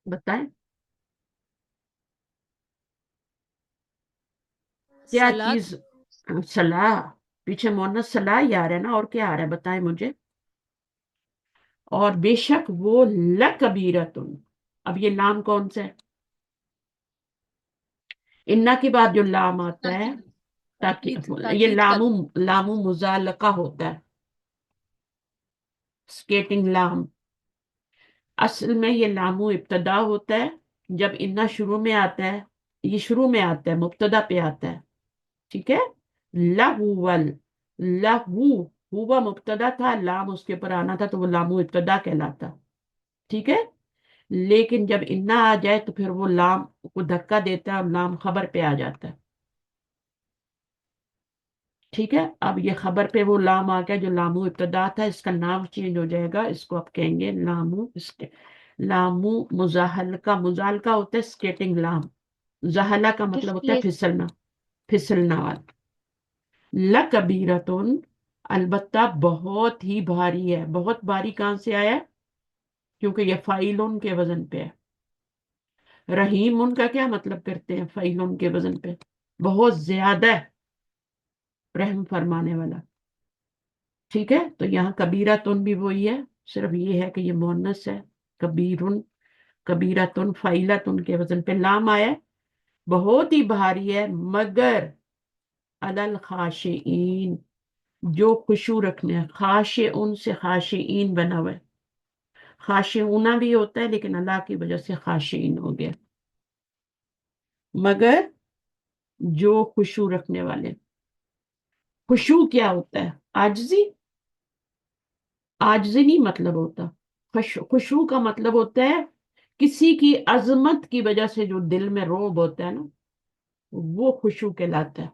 بتائیں کیا سلاد چیز؟ صلاح. پیچھے مونس صلاح ہی آ رہا ہے نا، اور کیا آ رہا ہے بتائیں مجھے. اور بے شک وہ لکبیرتن. اب یہ لام کون سا ہے؟ انا کے بعد جو لام آتا ہے تاکہ یہ تاکید کا لام مزالقہ ہوتا ہے، سکیٹنگ لام. اصل میں یہ لامو ابتدا ہوتا ہے. جب انا شروع میں آتا ہے، یہ شروع میں آتا ہے، مبتدا پہ آتا ہے. ٹھیک ہے. لہول، لہو ہوا مبتدا تھا، لام اس کے اوپر آنا تھا تو وہ لامو ابتدا کہلاتا. ٹھیک ہے. لیکن جب انا آ جائے تو پھر وہ لام کو دھکا دیتا ہے اور لام خبر پہ آ جاتا ہے. ٹھیک ہے. اب یہ خبر پہ وہ لام آ گیا جو لامو ابتدا تھا، اس کا نام چینج ہو جائے گا. اس کو اب کہیں گے لامو مزاحلقہ. مزالقہ ہوتا ہے سکیٹنگ لام. زحلہ کا مطلب ہوتا ہے ڈسپلیس پھسلنا، پھسلنا والا. لکبیرتن البتہ بہت ہی بھاری ہے. بہت بھاری کہاں سے آیا؟ کیونکہ یہ فائلون کے وزن پہ ہے. رحیم ان کا کیا مطلب کرتے ہیں فائلون کے وزن پہ؟ بہت زیادہ رحم فرمانے والا. ٹھیک ہے. تو یہاں کبیرتن بھی وہی ہے، صرف یہ ہے کہ یہ مؤنث ہے. کبیرن، کبیرتن فائلتن کے وزن پہ لام آیا ہے. بہت ہی بھاری ہے مگر علی الخاشعین جو خشوع رکھنے ہیں. خاشعون سے خاشعین بنا ہوا ہے. خاشعونہ بھی ہوتا ہے لیکن اللہ کی وجہ سے خاشعین ہو گیا. مگر جو خشوع رکھنے والے. خشوع کیا ہوتا ہے؟ عاجزی. عاجزی نہیں مطلب ہوتا. خشوع کا مطلب ہوتا ہے کسی کی عظمت کی وجہ سے جو دل میں رعب ہوتا ہے نا، وہ خشوع کہلاتا ہے.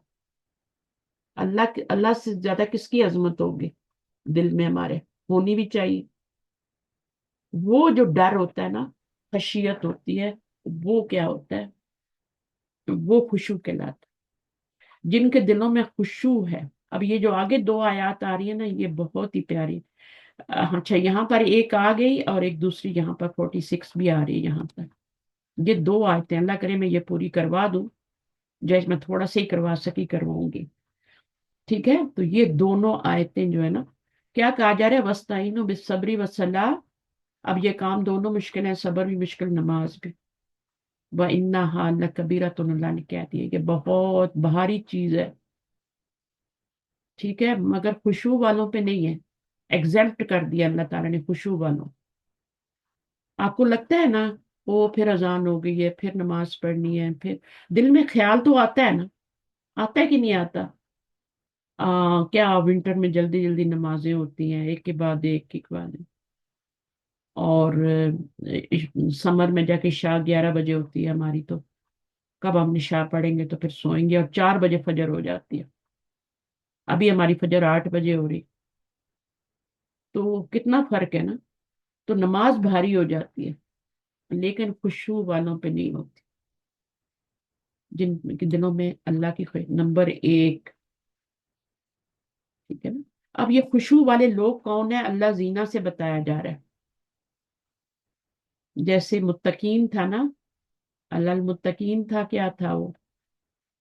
اللہ سے زیادہ کس کی عظمت ہوگی دل میں ہمارے؟ ہونی بھی چاہیے. وہ جو ڈر ہوتا ہے نا، خشیت ہوتی ہے، وہ کیا ہوتا ہے؟ وہ خشوع کہلاتا ہے. جن کے دلوں میں خشوع ہے. اب یہ جو آگے دو آیات آ رہی ہیں نا، یہ بہت ہی پیاری. اچھا یہاں پر ایک آ گئی اور ایک دوسری یہاں پر 46 بھی آ رہی ہے. یہاں پر یہ دو آیتیں، اللہ کرے میں یہ پوری کروا دوں، جیسے میں تھوڑا سا ہی کروا سکی کرواؤں گی. ٹھیک ہے. تو یہ دونوں آیتیں جو ہے نا، کیا کہا جا رہا ہے؟ وَاسْتَعِینُوا بِالصَّبْرِ وَالصَّلَاةِ. اب یہ کام دونوں مشکل ہیں، صبر بھی مشکل، نماز بھی. وَإِنَّهَا لَكَبِیرَةٌ، اللہ نے کہہ دیا کہ بہت بھاری چیز ہے. ٹھیک ہے. مگر خشوع والوں پہ نہیں ہے، ایگزیمپٹ کر دیا اللہ تعالیٰ نے خشوع والوں. آپ کو لگتا ہے نا وہ پھر اذان ہو گئی ہے، پھر نماز پڑھنی ہے، پھر دل میں خیال تو آتا ہے نا، آتا ہے کہ نہیں آتا؟ کیا ونٹر میں جلدی جلدی نمازیں ہوتی ہیں ایک کے بعد ایک بعد ایک. اور سمر میں جا کے عشاء 11 بجے ہوتی ہے ہماری، تو کب ہم عشاء پڑھیں گے تو پھر سوئیں گے، اور 4 بجے فجر ہو جاتی ہے. ابھی ہماری فجر 8 بجے ہو رہی. تو کتنا فرق ہے نا. تو نماز بھاری ہو جاتی ہے لیکن خشوع والوں پہ نہیں ہوتی، جن کے دلوں میں اللہ کی خیر. نمبر 1. ٹھیک ہے نا. اب یہ خشوع والے لوگ کون ہیں؟ اللہ زینہ سے بتایا جا رہا ہے. جیسے متقین تھا نا، اللہ المتقین تھا، کیا تھا وہ؟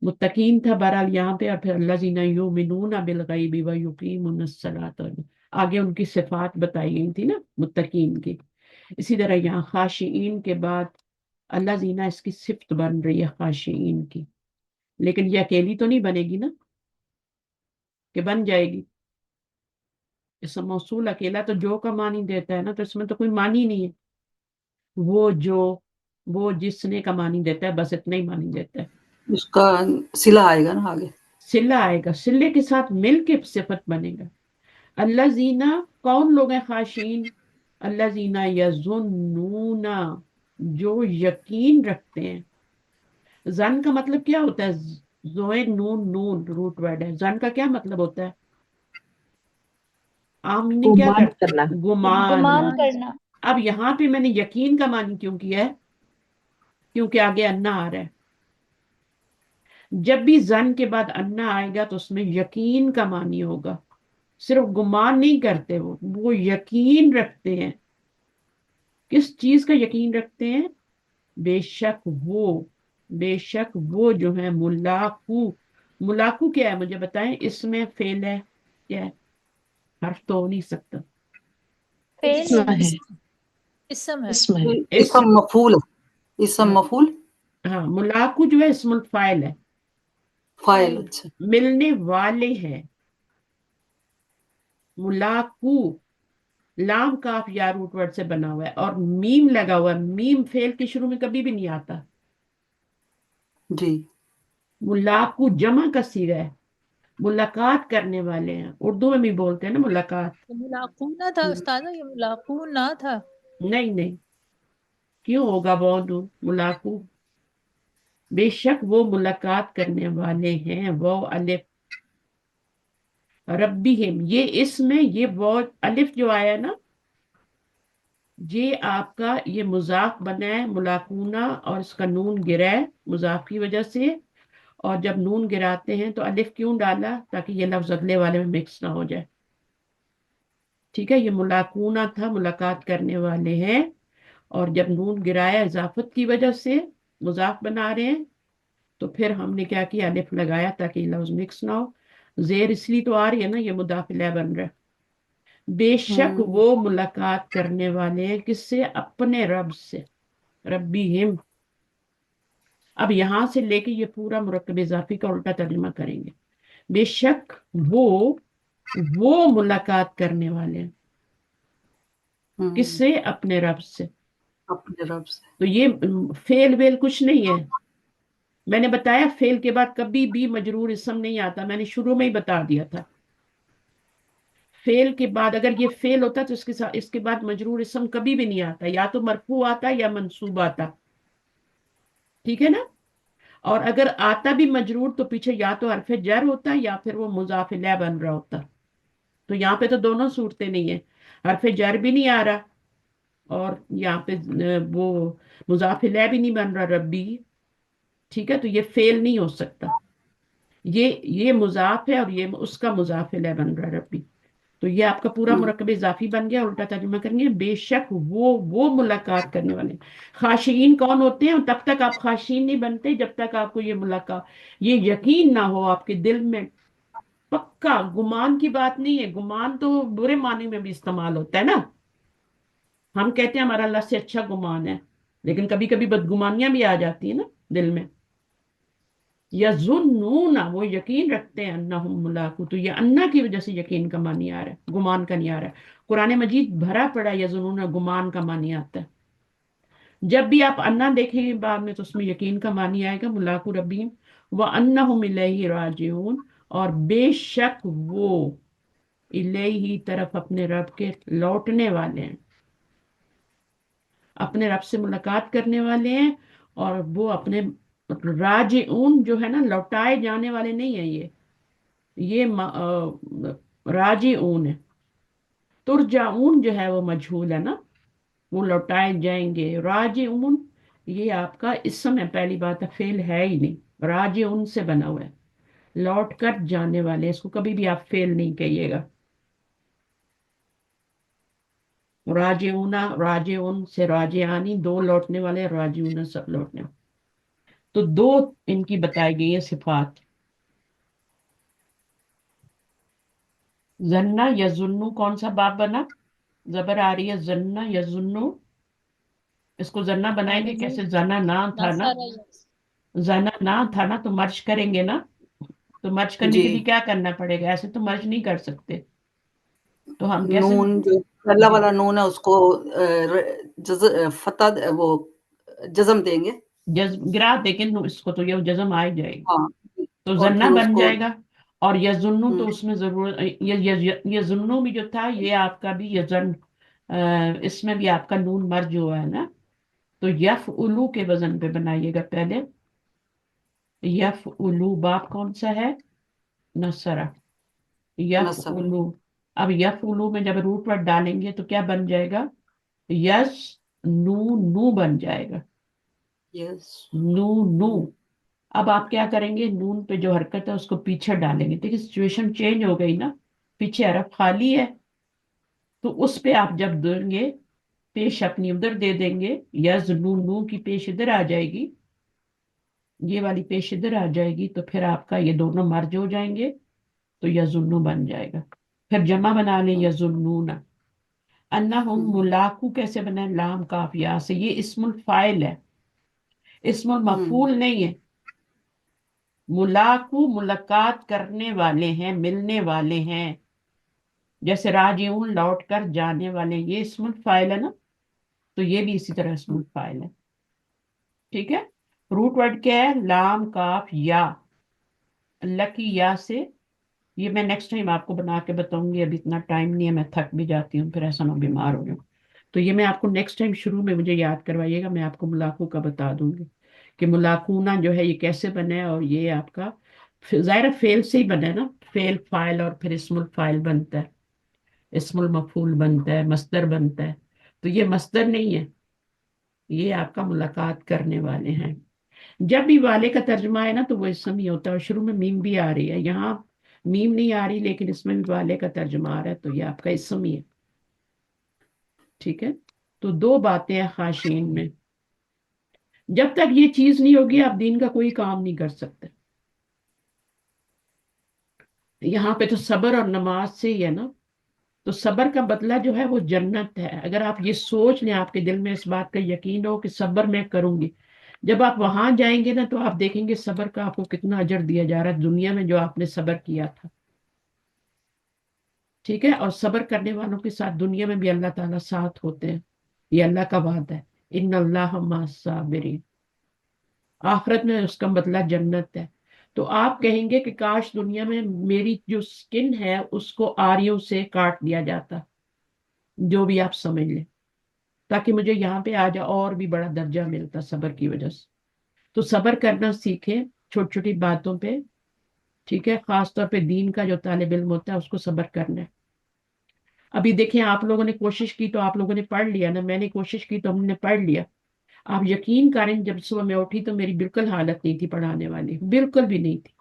متقین تھا بہرحال یہاں پہ. اور پھر اللہ زینہ یؤمنون بالغیب ویقیمون الصلاۃ، आगे उनकी सिफात बताई गई थी ना मुत्तकीन की। इसी तरह यहाँ खाशिईन के बाद अल्लाह जीना इसकी सिफ्त बन रही है खाशिईन की, लेकिन ये अकेली तो नहीं बनेगी ना, कि बन जाएगी। इसम मौसूल अकेला तो जो का मानी देता है ना, तो इसमें तो कोई मानी नहीं है। वो जो, वो जिसने का मानी देता है, बस इतना ही मानी देता है। उसका सिला आएगा ना आगे। सिला आएगा, सिले के साथ मिल के सिफत बनेगा। अल्लाजीना कौन लोग हैं खाशीन? अल्लाजीना यजुन्नूना, जो यकीन रखते हैं। जन का मतलब क्या होता है? जोए नून, नून रूट वर्ड है। जन का क्या मतलब होता है? आमनी क्या गुमान कर, करना। गुमान। गुमान गुमान करना। अब यहाँ पे मैंने यकीन का मानी क्यों किया है? क्योंकि आगे अन्ना आ रहा है। जब भी जन के बाद अन्ना आएगा तो उसमें यकीन का मानी होगा। सिर्फ गुमान नहीं करते, वो यकीन रखते हैं। किस चीज का यकीन रखते हैं? बेशक वो जो है मुलाकू। मुलाकू क्या है मुझे बताएं? इसमें फेल है, क्या है? हर्फ तो हो नहीं सकता। फेल इसम है। है। इसम है। इसम है। इस इसम मफूल है, इसम मफूल हाँ, मुलाकू जो है इसमुल फाइल है, फाइल। फाइल। अच्छा, मिलने वाले हैं। मुलाकू लाम काफ या रूट वर्ड से बना हुआ है और मीम लगा हुआ है। मीम फेल के शुरू में कभी भी नहीं आता। जी। मुलाकू जमा का सीगा है, मुलाकात करने वाले हैं। उर्दू में भी बोलते हैं ना मुलाकात। तो मुलाकू ना था उस्ताद, ये मुलाकू ना था। नहीं नहीं, क्यों होगा? बहुत मुलाकू। बेशक वो मुलाकात करने वाले हैं। वो अलिफ रब्बिहिम, ये इसमें ये वो अलिफ जो आया ना, ये आपका ये मुजाफ बना है मुलाकूना, और इसका नून गिरा है मुजाफ की वजह से। और जब नून गिराते हैं तो अलिफ क्यों डाला? ताकि ये लफ्ज अगले वाले में मिक्स ना हो जाए। ठीक है, ये मुलाकूना था, मुलाकात करने वाले हैं। और जब नून गिराया इजाफत की वजह से, मुजाफ बना रहे हैं, तो फिर हमने क्या किया? अलिफ लगाया ताकि लफ्ज मिक्स ना हो। जेर इसलिए तो आ रही है ना, ये मुदाफिला बन रहा है। बेशक हम्म वो मुलाकात करने वाले हैं, किससे? अपने रब से। रब्बी हिम। अब यहां से लेके ये पूरा मुरक्कब इजाफी का उल्टा तर्जुमा करेंगे। बेशक वो मुलाकात करने वाले हैं, किससे? अपने रब से। अपने रब से। तो ये फेल वेल कुछ नहीं है। मैंने बताया फेल के बाद कभी भी मजरूर इसम नहीं आता, मैंने शुरू में ही बता दिया था। फेल के बाद अगर ये फेल होता तो इसके साथ इसके बाद मजरूर इसम कभी भी नहीं आता, या तो मरफू आता या मंसूब आता। ठीक है ना? और अगर आता भी मजरूर तो पीछे या तो हरफ जर होता या फिर वो मुजाफ इलैह बन रहा होता। तो यहाँ पे तो दोनों सूरतें नहीं है, हरफ जर भी नहीं आ रहा और यहाँ पे वो मुजाफ इलैह भी नहीं बन रहा, रब्बी। ठीक है, तो ये फेल नहीं हो सकता। ये मुजाफ है और ये उसका मुजाफ इलैह बन रहा है, रब्बी। तो ये आपका पूरा मुरक्कब इजाफी बन गया। उल्टा तर्जुमा करेंगे, बेशक वो मुलाकात करने वाले। खाशीन कौन होते हैं? तब तक आप खाशीन नहीं बनते जब तक आपको ये मुलाकात, ये यकीन ना हो आपके दिल में। पक्का गुमान की बात नहीं है, गुमान तो बुरे मानी में भी इस्तेमाल होता है ना। हम कहते हैं हमारा अल्लाह से अच्छा गुमान है, लेकिन कभी कभी बदगुमानियां भी आ जाती है ना दिल में। यजुन्नूना, वो यकीन रखते हैं, अन्नहुम मुलाकू। तो ये अन्ना की वजह से यकीन का मानी आ रहा है, गुमान का नहीं आ रहा है। कुरान मजीद भरा पड़ा यजुन्नूना, गुमान का मानी आता है। जब भी आप अन्ना देखेंगे बाद में तो उसमें यकीन का मानी आएगा, मुलाकू रब्बीम व अन्नहुम इलैहि राजिऊन। और बेशक वो इलैहि तरफ अपने रब के लौटने वाले हैं, अपने रब से मुलाकात करने वाले हैं। और वो अपने राजिऊन जो है ना, लौटाए जाने वाले नहीं है ये राजिऊन है। तुरजाऊन जो है वो मजहूल है ना, वो लौटाए जाएंगे। राजिऊन ये आपका इसम है, पहली बात है, फेल है ही नहीं, राजिऊन से बना हुआ है, लौट कर जाने वाले। इसको कभी भी आप फेल नहीं कहिएगा। राजिऊना, राजिऊन से राजियानी, दो लौटने वाले, राजिऊना सब लौटने वाले। तो दो इनकी बताई गई है सिफात। जन्ना यजुन्नु कौन सा बाप बना? जबर आ रही है, जन्ना यजुन्नु। इसको जन्ना बनाएंगे नून कैसे? जना ना था ना, नसर यस। जना ना था ना, तो मर्ज करेंगे ना। तो मर्ज करने जी। के लिए क्या करना पड़ेगा? ऐसे तो मर्ज नहीं कर सकते, तो हम कैसे? नून जो पहला जी, वाला नून है उसको फतह वो जज्म देंगे। गिरा देंगे इसको, तो ये जज्म आ ही जाएगी, हाँ, तो और जन्ना फिर बन उसको जाएगा। और यजुन्नु तो हुँ, उसमें जरूरत, यजुन्नु भी जो था, ये आपका भी यजन, इसमें भी आपका नून मर्ज हुआ है ना। तो यफ उलू के वजन पे बनाइएगा पहले। यफ उलू बाप कौन सा है? नसरा। यफ नसब। उलू। अब यफ उलू में जब रूट वर्ड डालेंगे तो क्या बन जाएगा? यस नू, नू बन जाएगा। यस। नू, नू। अब आप क्या करेंगे? नून पे जो हरकत है उसको पीछे डालेंगे। देखिए सिचुएशन चेंज हो गई ना, पीछे हरफ खाली है, तो उस पे आप जब देंगे, पेश अपनी उधर दे देंगे, यज नू, नू की पेश इधर आ जाएगी, ये वाली पेश इधर आ जाएगी, तो फिर आपका ये दोनों मर्ज हो जाएंगे, तो यजुन्नु बन जाएगा। फिर जमा बना लें, यजुन्नूना। अन्नहुम हुँ, मुलाकू कैसे बना? लाम काफ या से, ये इस्मुल फाइल है, इस्मुल हुँ, मफूल नहीं है। मुलाकू मुलाकात करने वाले हैं, मिलने वाले हैं। जैसे राजीउन लौट कर जाने वाले, ये इस्मुल फाइल है ना, तो ये भी इसी तरह इस्मुल फाइल है। ठीक है। रूट वर्ड क्या है? लाम काफ या। अल्लाह की या से, ये मैं नेक्स्ट टाइम आपको बना के बताऊंगी, अभी इतना टाइम नहीं है, मैं थक भी जाती हूँ, फिर ऐसा ना बीमार हो जाऊं। तो ये मैं आपको नेक्स्ट टाइम शुरू में मुझे याद करवाइएगा, मैं आपको मुलाकू का बता दूंगी कि मुलाकूना जो है ये कैसे बने, और ये आपका जाहिर फेल से ही बने ना, फेल फाइल और फिर इस्मुल फाइल बनता है, इस्मुल मफूल बनता है, मस्दर बनता है। तो ये मस्दर नहीं है, ये आपका मुलाकात करने वाले हैं। जब भी वाले का तर्जुमा है ना, तो वो इसम ही होता है, और शुरू में मीम भी आ रही है, यहाँ मीम नहीं आ रही, लेकिन इसमें भी वाले का तर्जुमा आ रहा है, तो ये आपका इसम ही है। ठीक है। तो दो बातें हैं खाशीन में, जब तक ये चीज नहीं होगी आप दीन का कोई काम नहीं कर सकते। यहाँ पे तो सबर और नमाज से ही है ना, तो सबर का बदला जो है वो जन्नत है। अगर आप ये सोच लें, आपके दिल में इस बात का यकीन हो कि सबर मैं करूंगी, जब आप वहां जाएंगे ना, तो आप देखेंगे सबर का आपको कितना अजर दिया जा रहा है दुनिया में, जो आपने सबर किया था। ठीक है। और सबर करने वालों के साथ दुनिया में भी अल्लाह ताला साथ होते हैं, ये अल्लाह का वादा है, इन अल्लाह साबिरीन। आखिरत में उसका बदला जन्नत है। तो आप कहेंगे कि काश दुनिया में मेरी जो स्किन है उसको आरियों से काट दिया जाता, जो भी आप समझ लें, ताकि मुझे यहाँ पे आज और भी बड़ा दर्जा मिलता सबर की वजह से। तो सबर करना सीखे छोटी छोटी बातों पे। ठीक है। खास तौर पे दीन का जो तालिब इल्म होता है उसको सबर करना है। अभी देखें, आप लोगों ने कोशिश की तो आप लोगों ने पढ़ लिया ना, मैंने कोशिश की तो हमने पढ़ लिया। आप यकीन करें, जब सुबह मैं उठी तो मेरी बिल्कुल हालत नहीं थी पढ़ाने वाली, बिल्कुल भी नहीं थी।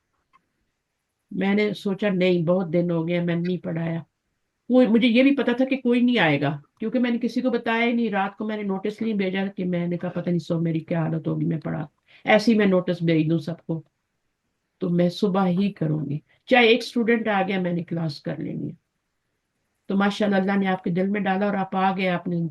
मैंने सोचा नहीं, बहुत दिन हो गए मैंने नहीं पढ़ाया। कोई, मुझे ये भी पता था कि कोई नहीं आएगा, क्योंकि मैंने किसी को बताया ही नहीं। रात को मैंने नोटिस नहीं भेजा, कि मैंने कहा पता नहीं सो मेरी क्या हालत होगी, मैं पढ़ा ऐसे ही मैं नोटिस भेज दूं सबको, तो मैं सुबह ही करूंगी, चाहे एक स्टूडेंट आ गया मैंने क्लास कर लेनी है। तो माशाल्लाह अल्लाह ने आपके दिल में डाला और आप आ गए, आपने,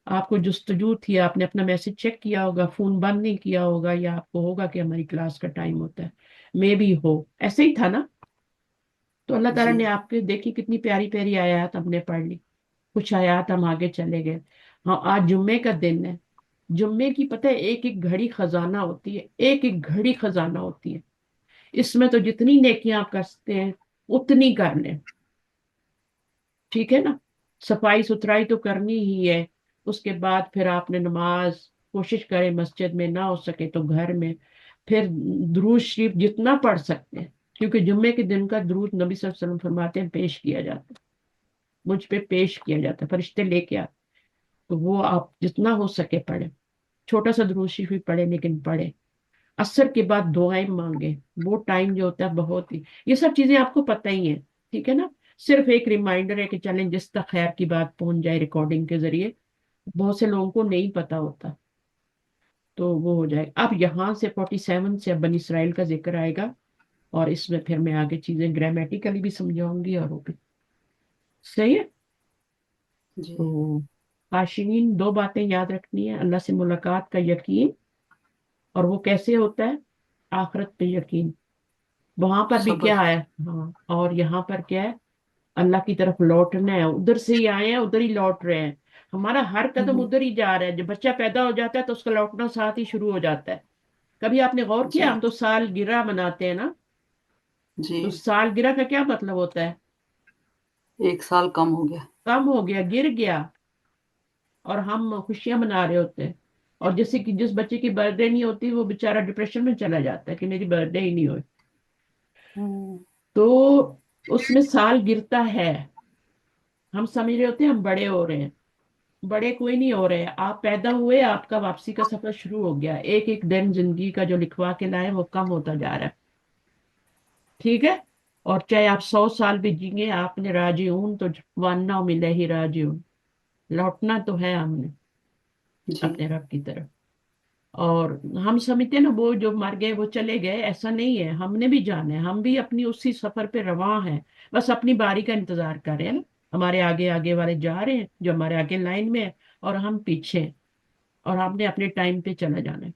आपको जुस्तजू थी, आपने अपना मैसेज चेक किया होगा, फोन बंद नहीं किया होगा, या आपको होगा कि हमारी क्लास का टाइम होता है, मे भी हो, ऐसे ही था ना। तो अल्लाह ताला जी। ने आपके, देखी कितनी प्यारी प्यारी आयत हमने पढ़ ली, कुछ आयत हम आगे चले गए। हाँ, आज जुम्मे का दिन है। जुम्मे की पता है एक एक घड़ी खजाना होती है, एक एक घड़ी खजाना होती है। इसमें तो जितनी नेकियां आप कर सकते हैं उतनी कर लें। ठीक है ना। सफाई सुथराई तो करनी ही है। उसके बाद फिर आपने नमाज, कोशिश करें मस्जिद में, ना हो सके तो घर में। फिर दुरूद शरीफ जितना पढ़ सकते हैं, क्योंकि जुम्मे के दिन का दुरूद नबी सल्लल्लाहु अलैहि वसल्लम फरमाते हैं पेश किया जाता है, मुझ पे पेश किया जाता है, फरिश्ते लेके आते। तो वो आप जितना हो सके पढ़े, छोटा सा दुरूद शरीफ ही पढ़े, लेकिन पढ़े। असर के बाद दुआएं मांगे, वो टाइम जो होता है बहुत ही, ये सब चीजें आपको पता ही है। ठीक है ना। सिर्फ एक रिमाइंडर है कि चलें जिस तक खैर की बात पहुंच जाए रिकॉर्डिंग के जरिए, बहुत से लोगों को नहीं पता होता, तो वो हो जाए। अब यहाँ से 47 से अब बनी इसराइल का जिक्र आएगा, और इसमें फिर मैं आगे चीजें ग्रामेटिकली भी समझाऊंगी और वो भी। صحیح ہے. جی کاشنین 2 باتیں یاد رکھنی ہے: اللہ سے ملاقات کا یقین، اور وہ کیسے ہوتا ہے؟ آخرت پہ یقین. وہاں پر بھی صبر. کیا ہے؟ ہاں. اور یہاں پر کیا ہے؟ اللہ کی طرف لوٹنا ہے. ادھر سے ہی آئے ہیں ادھر ہی لوٹ رہے ہیں. ہمارا ہر قدم ادھر ہی جا رہا ہے. جب بچہ پیدا ہو جاتا ہے تو اس کا لوٹنا ساتھ ہی شروع ہو جاتا ہے. کبھی آپ نے غور جی کیا؟ ہم تو سال گرہ مناتے ہیں نا، جی تو سال گرہ کا کیا مطلب ہوتا ہے؟ 1 سال کم ہو گیا. کم ہو گیا، گر گیا، اور ہم خوشیاں منا رہے ہوتے ہیں. اور جیسے کہ جس بچے کی برتھ ڈے نہیں ہوتی وہ بےچارا ڈپریشن میں چلا جاتا ہے کہ میری برتھ ڈے ہی نہیں ہوئی. تو اس میں سال گرتا ہے. ہم سمجھ رہے ہوتے ہیں ہم بڑے ہو رہے ہیں. بڑے کوئی نہیں ہو رہے. آپ پیدا ہوئے، آپ کا واپسی کا سفر شروع ہو گیا. ایک ایک دن زندگی کا جو لکھوا کے لائے وہ کم ہوتا جا رہا ہے. ٹھیک ہے. اور چاہے آپ 100 سال بھی جیئیں، آپ نے راجعون تو وانا ملے ہی راجعون، لوٹنا تو ہے ہم نے جی اپنے رب کی طرف. اور ہم سمجھتے ہیں نا وہ جو مر گئے وہ چلے گئے. ایسا نہیں ہے، ہم نے بھی جانا ہے. ہم بھی اپنی اسی سفر پہ رواں ہیں، بس اپنی باری کا انتظار کر رہے ہیں نا. ہمارے آگے آگے والے جا رہے ہیں جو ہمارے آگے لائن میں ہیں، اور ہم پیچھے ہیں، اور ہم نے اپنے ٹائم پہ چلا جانا ہے.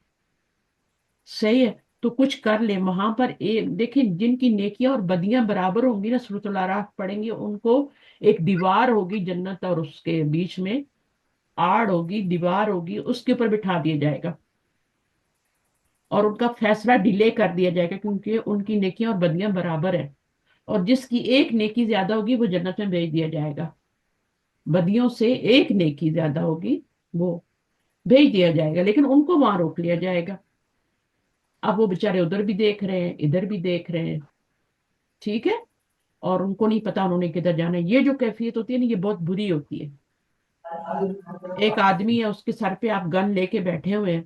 صحیح ہے. تو کچھ کر لیں وہاں پر. دیکھیں جن کی نیکیاں اور بدیاں برابر ہوں گی نا، سورۃ الاعراف پڑھیں گے ان کو. ایک دیوار ہوگی جنت اور اس کے بیچ میں، آڑ ہوگی، دیوار ہوگی، اس کے اوپر بٹھا دیا جائے گا، اور ان کا فیصلہ ڈیلے کر دیا جائے گا کیونکہ ان کی نیکیاں اور بدیاں برابر ہیں. اور جس کی ایک نیکی زیادہ ہوگی وہ جنت میں بھیج دیا جائے گا. بدیوں سے ایک نیکی زیادہ ہوگی وہ بھیج دیا جائے گا، لیکن ان کو وہاں روک لیا جائے گا. اب وہ بےچارے ادھر بھی دیکھ رہے ہیں ادھر بھی دیکھ رہے ہیں. ٹھیک ہے. اور ان کو نہیں پتا انہوں نے کدھر جانا ہے. یہ جو کیفیت ہوتی ہے نا، یہ بہت بری ہوتی ہے. ایک آدمی ہے، اس کے سر پہ آپ گن لے کے بیٹھے ہوئے ہیں،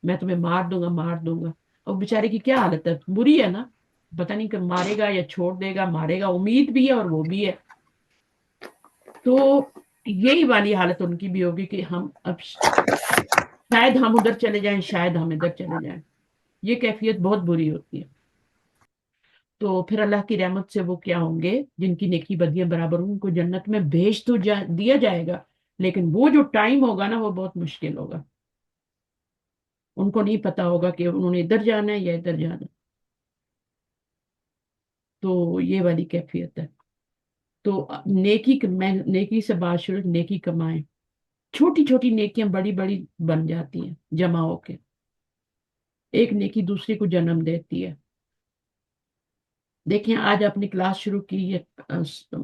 میں تمہیں مار دوں گا مار دوں گا. اور بیچارے کی کیا حالت ہے؟ بری ہے نا. پتہ نہیں کہ مارے گا یا چھوڑ دے گا. مارے گا، امید بھی ہے اور وہ بھی ہے. تو یہی والی حالت ان کی بھی ہوگی کہ ہم اب شاید ہم ادھر چلے جائیں، شاید ہم ادھر چلے جائیں. یہ کیفیت بہت بری ہوتی ہے. تو پھر اللہ کی رحمت سے وہ کیا ہوں گے؟ جن کی نیکی بدیاں برابر ہوں ان کو جنت میں بھیج تو دیا جائے گا، لیکن وہ جو ٹائم ہوگا نا وہ بہت مشکل ہوگا. ان کو نہیں پتا ہوگا کہ انہوں نے ادھر جانا ہے یا ادھر جانا ہے. تو یہ والی کیفیت ہے. تو نیکی سے باشر نیکی کمائیں. چھوٹی چھوٹی نیکیاں بڑی بڑی بن جاتی ہیں جمع ہو کے. ایک نیکی دوسری کو جنم دیتی ہے. دیکھیں آج آپ نے کلاس شروع کی ہے،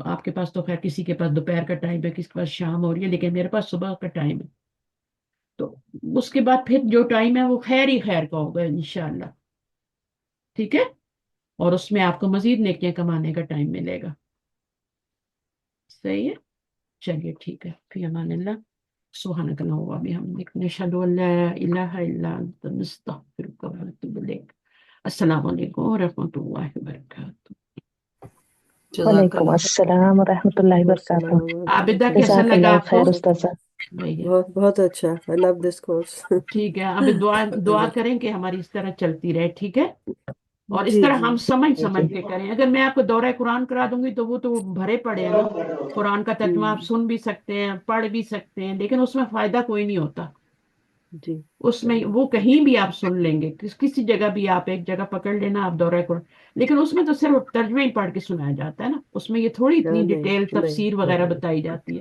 آپ کے پاس تو خیر کسی کے پاس دوپہر کا ٹائم ہے، کسی کے پاس شام ہو رہی ہے، لیکن میرے پاس صبح کا ٹائم ہے. تو اس کے بعد پھر جو ٹائم ہے وہ خیر ہی خیر کا ہوگا انشاءاللہ. ٹھیک ہے. اور اس میں آپ کو مزید نیکیاں کمانے کا ٹائم ملے گا. صحیح ہے. چلیے ٹھیک ہے. فی امان اللہ. سبحانک اللہم و بحمدک، نشہد ان لا الہ الا انت، نستغفرک و نتوب الیک. السلام علیکم ورحمۃ اللہ وبرکاتہ. جزاک وعلیکم اللہ. السلام ورحمۃ اللہ وبرکاتہ. السلام عابدہ علیکم. کیسا جزاک لگا اللہ آپ کو؟ خیر استاذہ. بھیا بہت بہت اچھا. I love this course. ٹھیک ہے. اب دعا کریں کہ ہماری اس طرح چلتی رہے. ٹھیک ہے. اور اس جی طرح جی ہم سمجھ جی کے کریں. اگر میں آپ کو دورہ قرآن کرا دوں گی تو وہ تو بھرے پڑے ہیں نا. قرآن کا ترجمہ آپ سن بھی سکتے ہیں، پڑھ بھی سکتے ہیں، لیکن اس میں فائدہ کوئی نہیں ہوتا. جی اس میں وہ کہیں بھی آپ سن لیں گے، کسی جگہ بھی آپ ایک جگہ پکڑ لینا آپ دورہ قرآن، لیکن اس میں تو صرف ترجمہ ہی پڑھ کے سنایا جاتا ہے نا. اس میں یہ تھوڑی اتنی نہیں ڈیٹیل نہیں تفسیر وغیرہ بتائی جاتی جی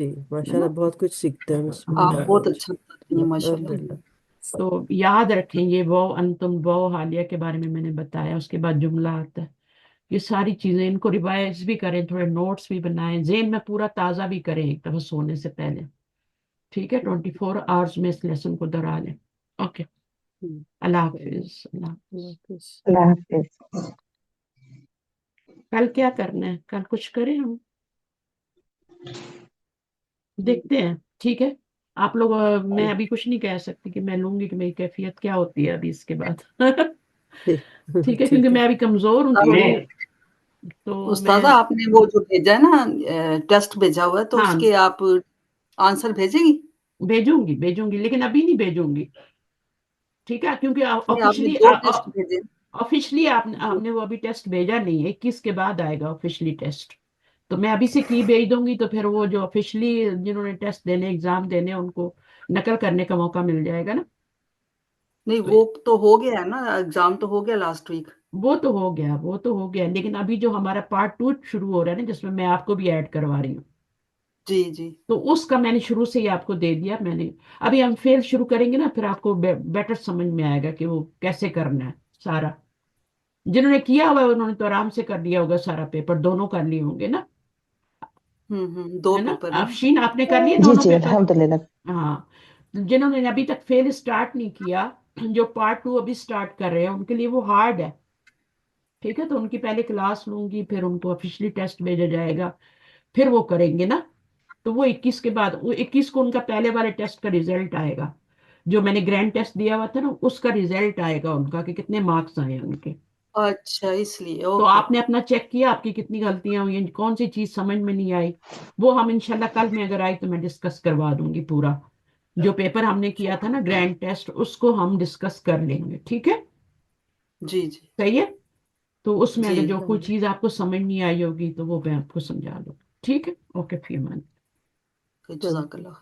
ہے نا. ماشاء اللہ بہت کچھ سیکھتے ہیں اس میں. آپ ہاں بہت اچھا بتاتی ہیں ماشاء الحمد اللہ. للہ. تو یاد رکھیں یہ وہ انتم وہ حالیہ کے بارے میں نے بتایا. اس کے بعد جملہ آتا ہے. یہ ساری چیزیں ان کو ریوائز بھی کریں، تھوڑے نوٹس بھی بنائیں، ذہن میں پورا تازہ بھی کریں ایک دفعہ سونے سے پہلے. ٹھیک ہے. 24 آورز میں اس لیسن کو دہرا لیں. اوکے. اللہ حافظ. اللہ حافظ. اللہ حافظ. اللہ حافظ. کل کیا کرنا ہے؟ کل کچھ کریں ہم دیکھتے ہیں. ٹھیک ہے. آپ لوگ میں ابھی کچھ نہیں کہہ سکتی کہ میں لوں گی کہ میری کیفیت کیا ہوتی ہے ابھی اس کے بعد. ٹھیک ہے. کیونکہ میں ابھی کمزور ہوں تھوڑی. تو میں استاذہ آپ نے وہ جو بھیجا ہے نا ٹیسٹ بھیجا ہوا ہے تو ہاں اس کے آپ آنسر بھیجیں گی؟ بھیجوں گی لیکن ابھی نہیں بھیجوں گی. ٹھیک ہے. کیونکہ نہیں آپ نے 2 ٹیسٹ بھیجے. آفیشلی آپ نے وہ ابھی ٹیسٹ بھیجا نہیں ہے. 21 کے بعد آئے گا آفیشلی ٹیسٹ. تو میں ابھی سے کی بھیج دوں گی تو پھر وہ جو آفیشلی جنہوں نے ٹیسٹ دینے ایگزام دینے ان کو نقل کرنے کا موقع مل جائے گا نا. نہیں وہ تو ہو گیا ہے نا، ایگزام تو ہو گیا لاسٹ ویک. وہ تو ہو گیا لیکن ابھی جو ہمارا پارٹ 2 شروع ہو رہا ہے نا جس میں آپ کو بھی ایڈ کروا رہی ہوں، جی جی تو اس کا میں نے شروع سے ہی آپ کو دے دیا. میں نے ابھی ہم فیل شروع کریں گے نا پھر آپ کو بیٹر سمجھ میں آئے گا کہ وہ کیسے کرنا ہے سارا. جنہوں نے کیا ہوا ہے انہوں نے تو آرام سے کر لیا ہوگا سارا، پیپر دونوں کر لیے ہوں گے نا، دو ہے نا. پیپر نا. افشین آپ نے کر لیے جی دونوں جی پیپر؟ الحمدللہ. ہاں. جنہوں نے ابھی تک فیل اسٹارٹ نہیں کیا، جو پارٹ 2 ابھی اسٹارٹ کر رہے ہیں ان کے لیے وہ ہارڈ ہے. ٹھیک ہے، تو ان کی پہلے کلاس لوں گی پھر ان کو آفیشلی ٹیسٹ بھیجا جائے گا پھر وہ کریں گے نا. تو وہ 21 کے بعد، وہ 21 کو ان کا پہلے والے ٹیسٹ کا ریزلٹ آئے گا. جو میں نے گرینڈ ٹیسٹ دیا ہوا تھا نا اس کا ریزلٹ آئے گا ان کا کہ کتنے مارکس آئے ہیں ان کے. اچھا اس لیے تو اوکے. آپ نے اپنا چیک کیا آپ کی کتنی غلطیاں ہوئی ہیں، کون سی چیز سمجھ میں نہیں آئی، وہ ہم انشاءاللہ کل میں اگر آئی تو میں ڈسکس کروا دوں گی پورا. جو پیپر ہم نے کیا تھا نا گرینڈ ٹیسٹ اس کو ہم ڈسکس کر لیں گے. ٹھیک ہے، جی جی صحیح ہے. تو اس میں جی اگر جو کوئی چیز آپ کو سمجھ نہیں آئی ہوگی تو وہ میں آپ کو سمجھا دوں. ٹھیک ہے، اوکے فی امان. جزاک اللہ.